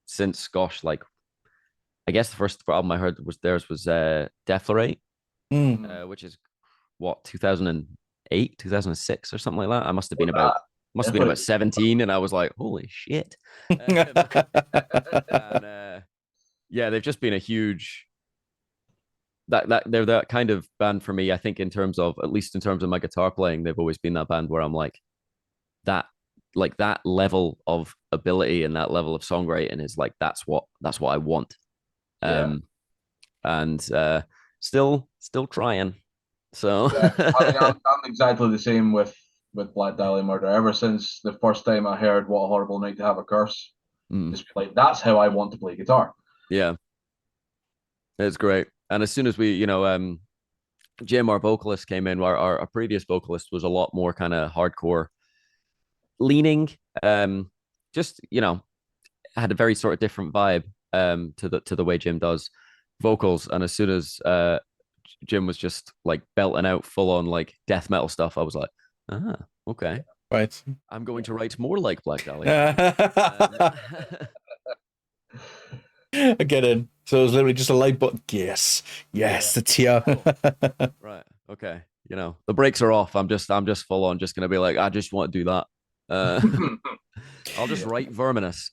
since gosh, like I guess the first album I heard was Deflorate, which is what 2008, 2006 or something like that. I must have been about 17, and I was like, holy shit. And yeah, they've just been a huge that they're that kind of band for me. I think at least in terms of my guitar playing, they've always been that band where I'm like that level of ability and that level of songwriting is like that's what I want. And still trying. So I mean, I'm exactly the same with Black Dahlia Murder. Ever since the first time I heard "What a Horrible Night to Have a Curse," just like that's how I want to play guitar. Yeah, it's great. And as soon as we, Jim, our vocalist, came in, our previous vocalist was a lot more kind of hardcore leaning. Just had a very sort of different vibe to the way Jim does vocals. And as soon as Jim was just like belting out full on like death metal stuff, I was like, okay, right. I'm going to write more like Black Dahlia. I get in. So it was literally just a light button. Yes, it's here. Right. Okay. The brakes are off. I'm just full on just gonna be like, I just want to do that. I'll just write Verminous.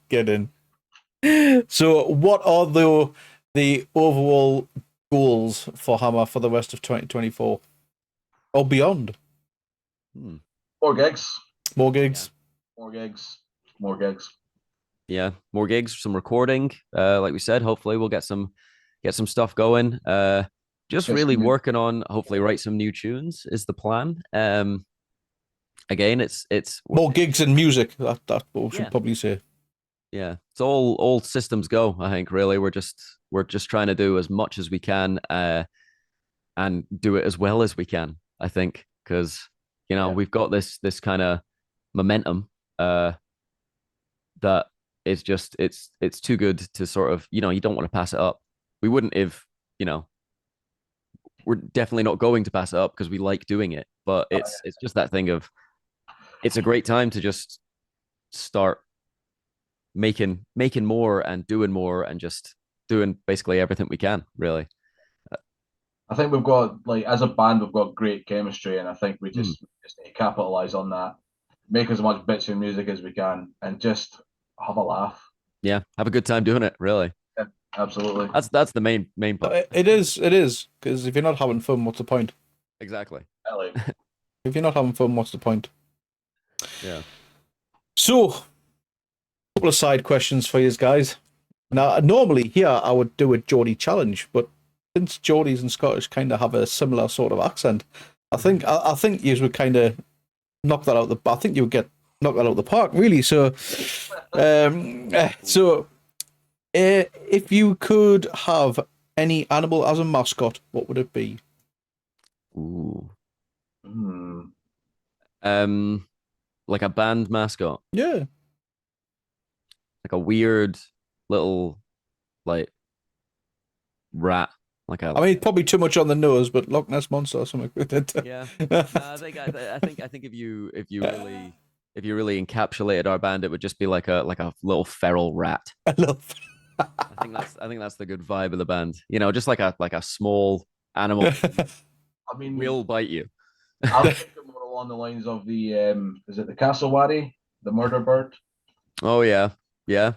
Get in. So what are the overall goals for Hammer for the rest of 2024 or beyond? More gigs. More gigs. More gigs. More gigs. Yeah, more gigs, some recording. Like we said, hopefully we'll get some stuff going. Just really working on hopefully write some new tunes is the plan. Again, it's more gigs and music. That's what we should probably say. Yeah, it's all systems go. I think really we're just trying to do as much as we can, and do it as well as we can. I think because we've got this kind of momentum that is just it's too good to sort of you don't want to pass it up. We wouldn't if we're definitely not going to pass it up because we like doing it. But it's just that thing of it's a great time to just start making more and doing more and just doing basically everything we can, really. I think we've got as a band we've got great chemistry, and I think we just need to capitalize on that, make as much bits of music as we can, and just have a laugh. Yeah, have a good time doing it, really. Yeah, absolutely. That's the main part. It is because if you're not having fun, what's the point? Exactly. If you're not having fun, what's the point? Yeah. So, a couple of side questions for you guys. Now, normally here I would do a Geordie challenge, but since Geordies and Scottish kind of have a similar sort of accent, I think you would kind of knock that out the. I think you would knock that out of the park, really. So, if you could have any animal as a mascot, what would it be? Ooh. Like a band mascot. Yeah. Like a weird little rat. I mean, probably too much on the nose, but Loch Ness Monster or something. Yeah. I think if you really encapsulated our band, it would just be like a little feral rat. I think that's the good vibe of the band. You know, just like a small animal I mean, will bite you. I'm thinking more along the lines of the is it the cassowary, the murder bird? Oh yeah, yeah.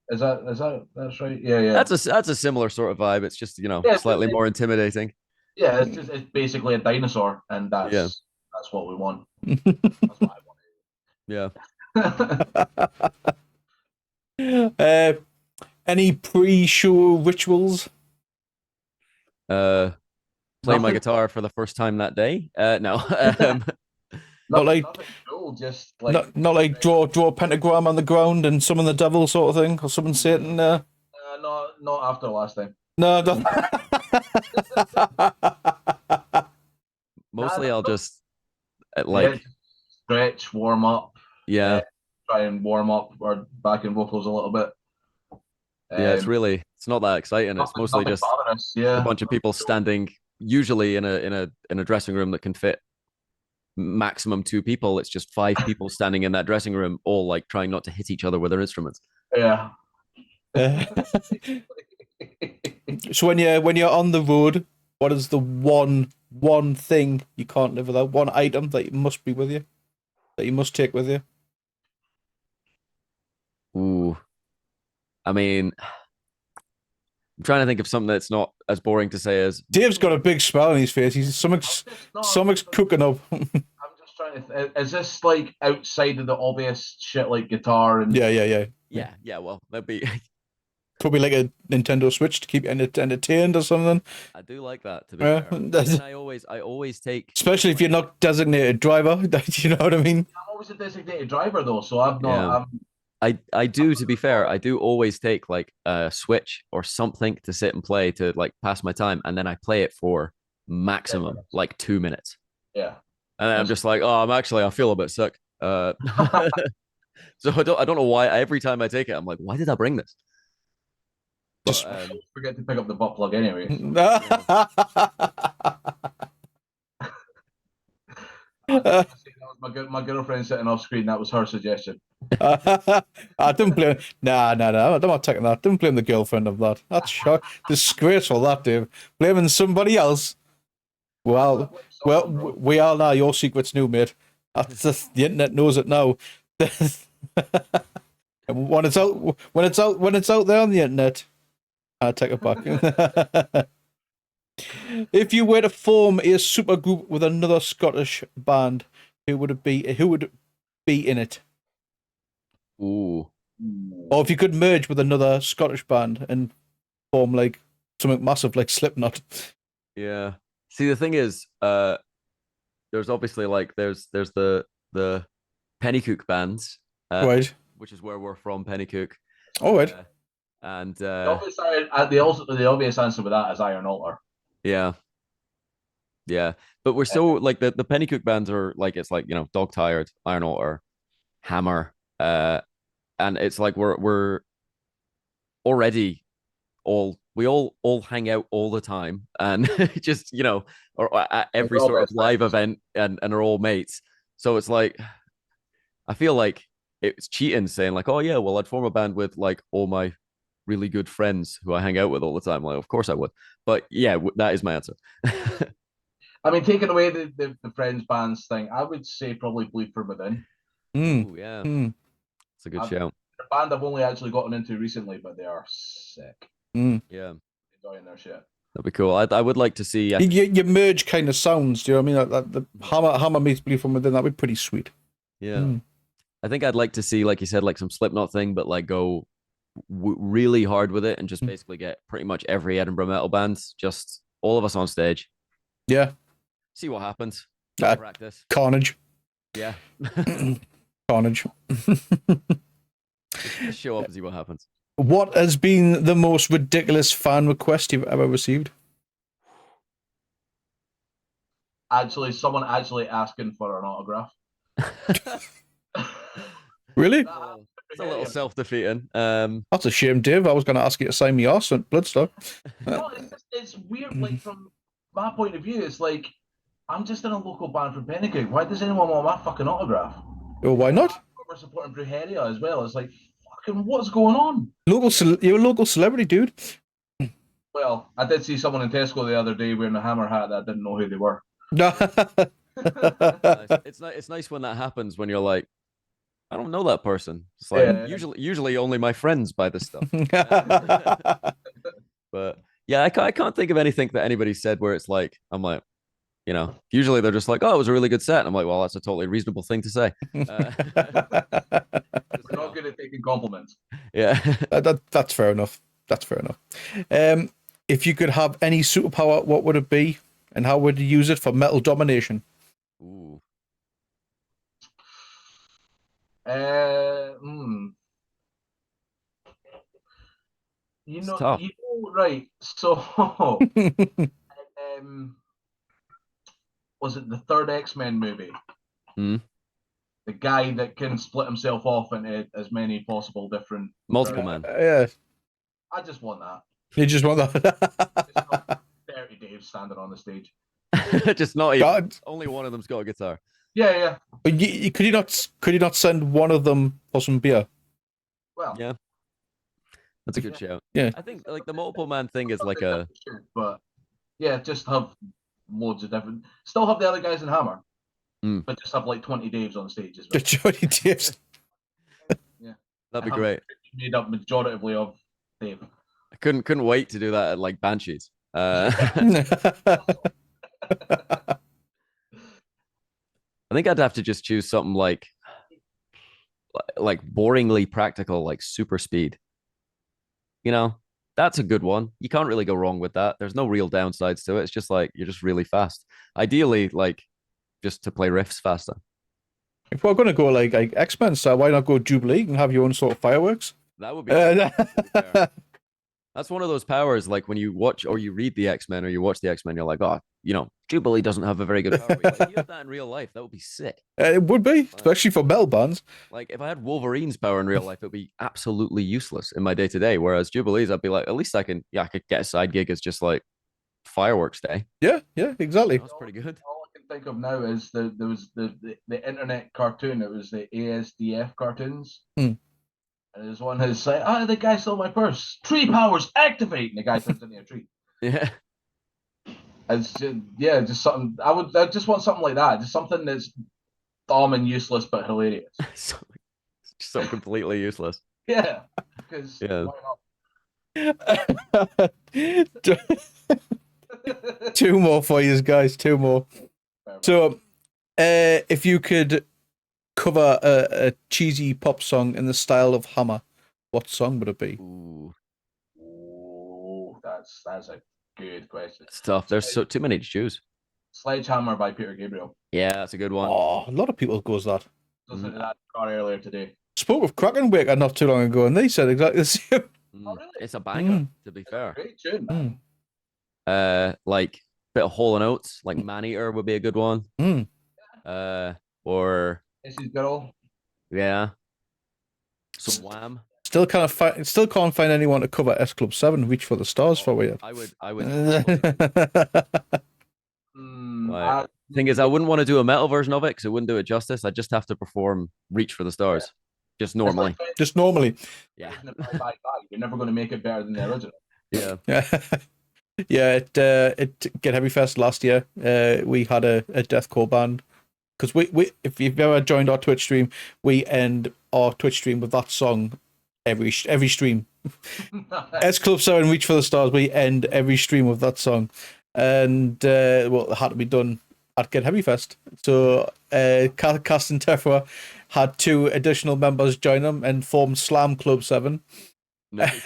That's right? Yeah, yeah. That's a similar sort of vibe. It's just Yeah, slightly more intimidating. yeah, it's basically a dinosaur, and Yeah, that's what we want. That's what yeah. I want. Any pre-show rituals? Play my Nothing, guitar for the first time that day. No. Not like nothing cool. Just like not like draw a pentagram on the ground and summon the devil sort of thing, or summon Satan. not after last time. No, don't. Mostly I'll just Yeah, stretch, warm up, yeah, try and warm up our backing vocals a little bit. yeah. It's not that exciting. It's mostly Nothing just bothers us. a Yeah, bunch of people standing, usually in a dressing room that can fit maximum 2 people. It's just 5 people standing in that dressing room, all like trying not to hit each other with their instruments. yeah. So when you're on the road, what is the one thing you can't live without? One item that must be with you, that you must take with you? Ooh, I mean, I'm trying to think of something that's not as boring to say as Dave's got a big smile on his face. He's something's cooking up. I'm just trying to. Is this like outside of the obvious shit like guitar and? Yeah. yeah. Well, that'd be. Probably like a Nintendo Switch to keep you entertained or something. I do like that. To be fair, and I always take. Especially if you're not designated driver. You know what I mean? I'm always a designated driver though, so I've not. Yeah. I do, to be fair, I do always take like a Switch or something to sit and play to like pass my time, and then I play it for maximum like 2 minutes. Yeah. And then I'm just like, oh, I feel a bit sick. So I don't know why. Every time I take it, I'm like, why did I bring this? Just forget to pick up the butt plug anyway. So. That was my girlfriend sitting off screen. That was her suggestion. I didn't blame. Nah. I'm not taking that. Don't blame the girlfriend of that. That's disgraceful. That Dave blaming somebody else. Well, we all know your secret's new, mate. The internet knows it now. when it's out there on the internet, I take it back. If you were to form a supergroup with another Scottish band, who would it be? Who would be in it? Ooh. Or if you could merge with another Scottish band and form like something massive like Slipknot. Yeah. See, the thing is, there's obviously like there's the Pennycook bands, Right. which is where we're from, Pennycook. All right. And the obvious answer with that is Iron Altar. yeah, but we're so like the Pennycook bands are like, it's like, Dog Tired, Iron Altar, Hammer, and it's like we're already we all hang out all the time, and just or at every sort of live event, and are all mates. So it's like, I feel like it's cheating saying like, oh yeah, well, I'd form a band with like all my really good friends who I hang out with all the time. Like, of course I would. But yeah, that is my answer. I mean, taking away the friends bands thing, I would say probably Bleed From Within. Ooh, yeah. It's a good show. A band I've only actually gotten into recently, but they are sick. Yeah. Enjoying their shit. That'd be cool. I would like to see. You merge kind of sounds. Do you know what I mean? The Hammer meets Bleed From Within. That'd be pretty sweet. Yeah. I think I'd like to see, like you said, like some Slipknot thing, but like go really hard with it and just basically get pretty much every Edinburgh Metal band, just all of us on stage. Yeah. See what happens. Practice. Carnage. Yeah. Carnage. Just show up and see what happens. What has been the most ridiculous fan request you've ever received? Someone actually asking for an autograph. Really? It's a little self-defeating. That's a shame, Dave. I was going to ask you to sign me off on Bloodstock. No, it's weird. Like, from my point of view, it's like, I'm just in a local band from Pennycook. Why does anyone want my fucking autograph? Oh, why not? We're supporting Brujeria as well. It's like, what's going on? You're a local celebrity, dude. Well, I did see someone in Tesco the other day wearing a hammer hat that I didn't know who they were. Nice. It's nice when that happens, when you're like, I don't know that person. It's like usually only my friends buy this stuff. But yeah, I can't think of anything that anybody said where it's like, I'm like, usually they're just like, oh, it was a really good set. And I'm like, well, that's a totally reasonable thing to say. We're not good at taking compliments. Yeah. That's fair enough. That's fair enough. If you could have any superpower, what would it be? And how would you use it for metal domination? Ooh. Right. So, was it the third X-Men movie? Hmm. The guy that can split himself off into as many possible different Multiple Man. Yeah. I just want that. You just want that. 30 Dave standing on the stage. Just not even. Only one of them's got a guitar. Yeah. But could you not send one of them for some beer? Well, yeah, that's a good shout. Yeah, I think like the multiple man thing is like but yeah, just have loads of different. Still have the other guys in Hammer, but just have like 20 Daves on stage as well. 20 Daves. Yeah, that'd be great. Made up majoritively of Dave. I couldn't wait to do that at like Banshees. I think I'd have to just choose something like boringly practical, like super speed. That's a good one. You can't really go wrong with that. There's no real downsides to it. It's just like you're just really fast. Ideally, like just to play riffs faster. If we're gonna go like X-Men style, why not go Jubilee and have your own sort of fireworks? That would be. Fair. That's one of those powers, like when you watch or you read the X-Men or you watch the X-Men, you're like, oh, Jubilee doesn't have a very good power. Like, you have that in real life, that would be sick. It would be, especially for metal bands. Like if I had Wolverine's power in real life, it would be absolutely useless in my day-to-day. Whereas Jubilee's, I'd be like, at least I could get a side gig as just like fireworks day. Yeah, exactly. That's pretty good. All I can think of now is there was the internet cartoon. It was the ASDF cartoons. And there's one that's like, the guy stole my purse. Tree powers activate, and the guy turns into a tree. Yeah. It's just something. I just want something like that. Just something that's dumb and useless but hilarious. so completely useless. Yeah, because why not? Two more for you guys. Two more. Perfect. So, if you could cover a cheesy pop song in the style of Hammer, what song would it be? Ooh, that's a good question. It's tough. There's too many to choose. Sledgehammer by Peter Gabriel. Yeah, that's a good one. Oh, a lot of people goes that. Listened to that car earlier today. Spoke with Krakenwaker not too long ago, and they said exactly the same. Oh, really? It's a banger, to be fair. Great tune, man. Like bit of Hall and Oates, like Man Eater would be a good one. Or This is Girl. Yeah. Some Wham. Still can't find anyone to cover S Club 7 Reach for the Stars for you. I would. Thing is, I wouldn't want to do a metal version of it because it wouldn't do it justice. I'd just have to perform Reach for the Stars. Yeah. Just normally. Just normally. Yeah. You're never going to make it better than the original. Yeah. Yeah. It Get Heavy Fest last year. We had a deathcore band. Because we if you've ever joined our Twitch stream, we end our Twitch stream with that song every stream. S Club 7 Reach for the Stars, we end every stream with that song. And it had to be done at Get Heavy Fest. So Cast and Tefra had 2 additional members join them and formed Slam Club 7. Nice.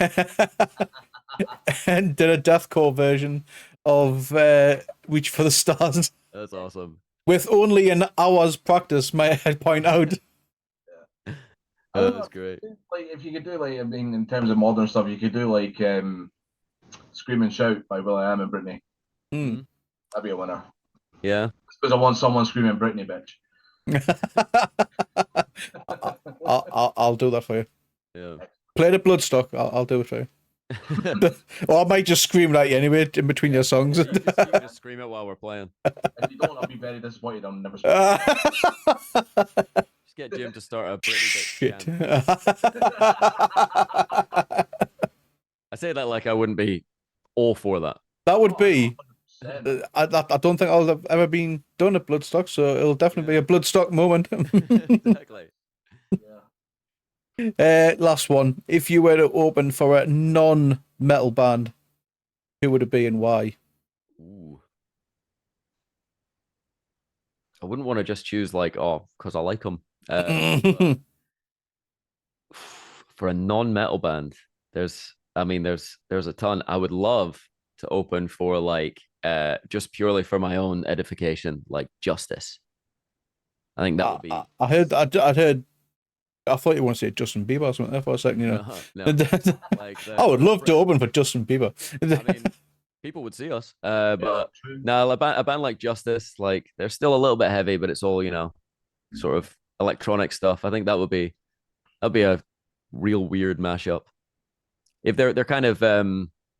And did a deathcore version of Reach for the Stars. That's awesome. With only an hour's practice, might I point out. Yeah. That's great. Like if you could do in terms of modern stuff, you could do Scream and Shout by will.i.am and Britney. That'd be a winner. Yeah. Because I want someone screaming Britney, bitch. I'll do that for you. Yeah. Play the Bloodstock. I'll do it for you. Or I might just scream at you anyway in between your songs. You just scream it while we're playing. If you don't, I'll be very disappointed. I'll never scream. Just get Jim to start a Britney Shit. chant. I say that like I wouldn't be all for that. That would be. 100%. I don't think I'll have ever been done at Bloodstock, so it'll definitely be a Bloodstock moment. Exactly. Yeah. Last one. If you were to open for a non-metal band, who would it be and why? Ooh. I wouldn't want to just choose like, because I like them. For a non-metal band, there's a ton. I would love to open for like just purely for my own edification, like Justice. I think that would be. I'd heard. I thought you want to say Justin Bieber or something there for a second. You know, no. Like I would love to open for Justin Bieber. I mean, people would see us, but no, a band like Justice, like they're still a little bit heavy, but it's all sort of electronic stuff. I think that'd be a real weird mashup. If they're kind of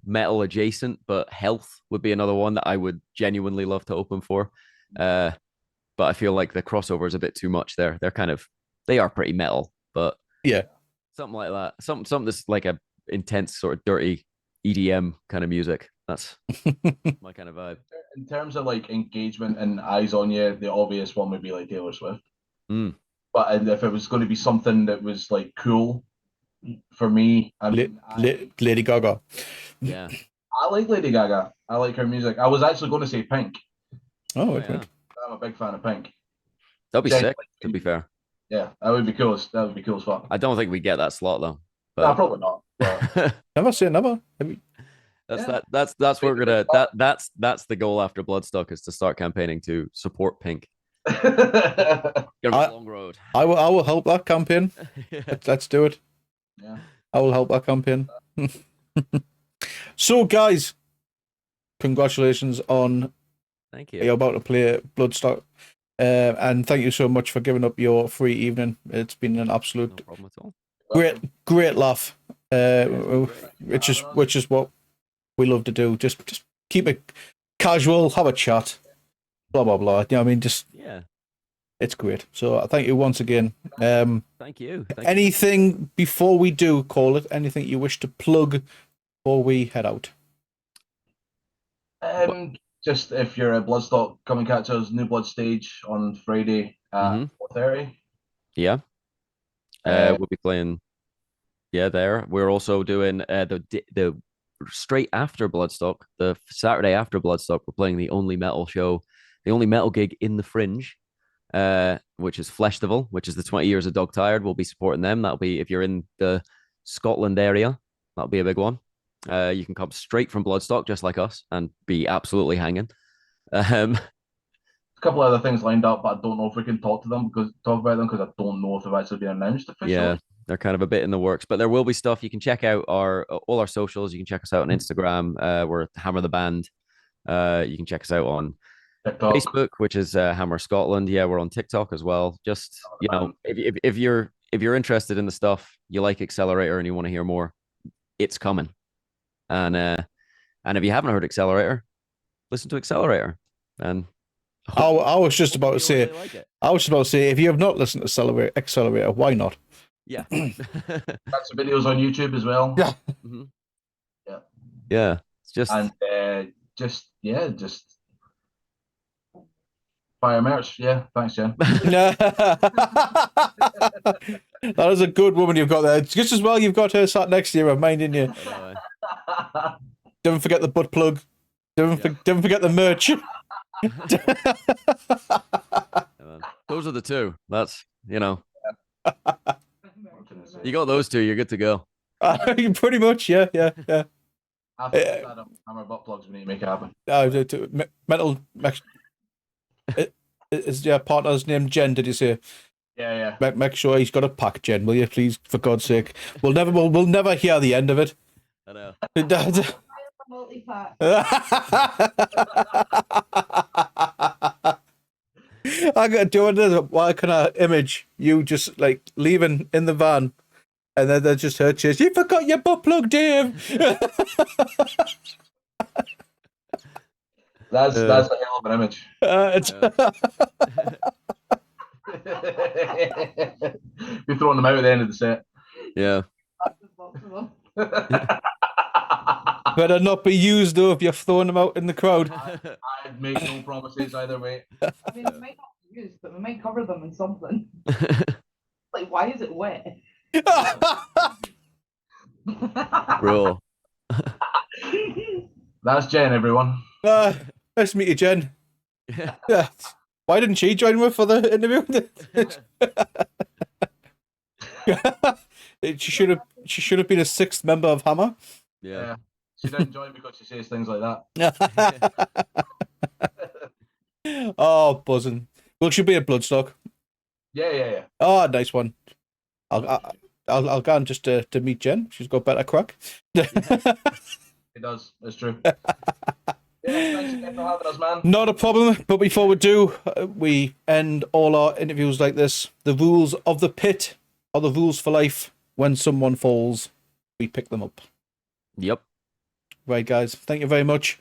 metal adjacent, but Health would be another one that I would genuinely love to open for. But I feel like the crossover is a bit too much there. They are pretty metal, but yeah, something like that. Something that's like a intense sort of dirty EDM kind of music. That's my kind of vibe. In terms of like engagement and eyes on you, the obvious one would be like Taylor Swift. But if it was going to be something that was like cool for me, Lady Gaga. Yeah, I like Lady Gaga. I like her music. I was actually going to say Pink. Oh, yeah. I'm a big fan of Pink. That'd be sick. To be fair, yeah, that would be cool. That would be cool as fuck. I don't think we get that slot though. No, probably not. But... Never say never. That's what we're gonna. That's the goal after Bloodstock is to start campaigning to support Pink. Gonna be a long road. I will help that campaign. Yeah. Let's do it. Yeah. I will help that campaign. So, guys, congratulations on Thank you. you're about to play Bloodstock. And thank you so much for giving up your free evening. It's been an absolute No problem at all. great laugh. Which is what we love to do. Just keep it casual, have a chat, blah blah blah. You know what I mean? Yeah. It's great. So thank you once again. Thank you. Anything before we do call it? Anything you wish to plug before we head out? Just if you're a Bloodstock, come and catch us New Blood stage on Friday at 4:30. Yeah. We'll be playing. Yeah, there. We're also doing the straight after Bloodstock, the Saturday after Bloodstock. We're playing the only metal show, the only metal gig in the Fringe, which is Fleshtival, which is the 20 Years of Dog Tired. We'll be supporting them. That'll be if you're in the Scotland area. That'll be a big one. You can come straight from Bloodstock, just like us, and be absolutely hanging. A couple other things lined up, but I don't know if we can talk about them because I don't know if they've actually been announced officially. Yeah, they're kind of a bit in the works, but there will be stuff. You can check out all our socials. You can check us out on Instagram. We're Hammer the Band. You can check us out on TikTok. Facebook, which is Hammer Scotland. Yeah, we're on TikTok as well. Just if you're interested in the stuff, you like Accelerator and you want to hear more, it's coming. And if you haven't heard Accelerator, listen to Accelerator. And I was just about to say, if you have not listened to Accelerator, why not? Yeah. That's the videos on YouTube as well. Yeah. Mm-hmm. Yeah. Yeah. It's just just fire merch. Yeah. Thanks, Jen. That is a good woman you've got there. Just as well you've got her sat next to you, reminding you. Don't forget the butt plug. Don't forget the merch. Those are the two. That's you got those two, you're good to go. Pretty much, yeah. I think hammer butt plugs we need to make it happen. Metal. Is your partner's name Jen? Did you say? Yeah. Make sure he's got a pack, Jen. Will you please, for God's sake? We'll never hear the end of it. I know. Multi-pack. I got doing this. Why can I image you just like leaving in the van, and then they just heard cheers. You forgot your butt plug, Dave. That's a hell of an image. Be throwing them out at the end of the set. Yeah. Better not be used though if you're throwing them out in the crowd. I'd make no promises either way. I mean, we might not use, but we might cover them in something. Like, why is it wet? Bro. That's Jen, everyone. Nice to meet you, Jen. Yeah. Why didn't she join me for the interview? She should have been a sixth member of Hammer. Yeah. She didn't join because she says things like that. Oh, buzzing. Well, she'll be a Bloodstock. Yeah. Oh, nice one. I'll go on just to meet Jen. She's got better crack. It does. It's true. Thanks again for having us, man. Not a problem. But before we do, we end all our interviews like this. The rules of the pit are the rules for life. When someone falls, we pick them up. Yep. Right, guys. Thank you very much.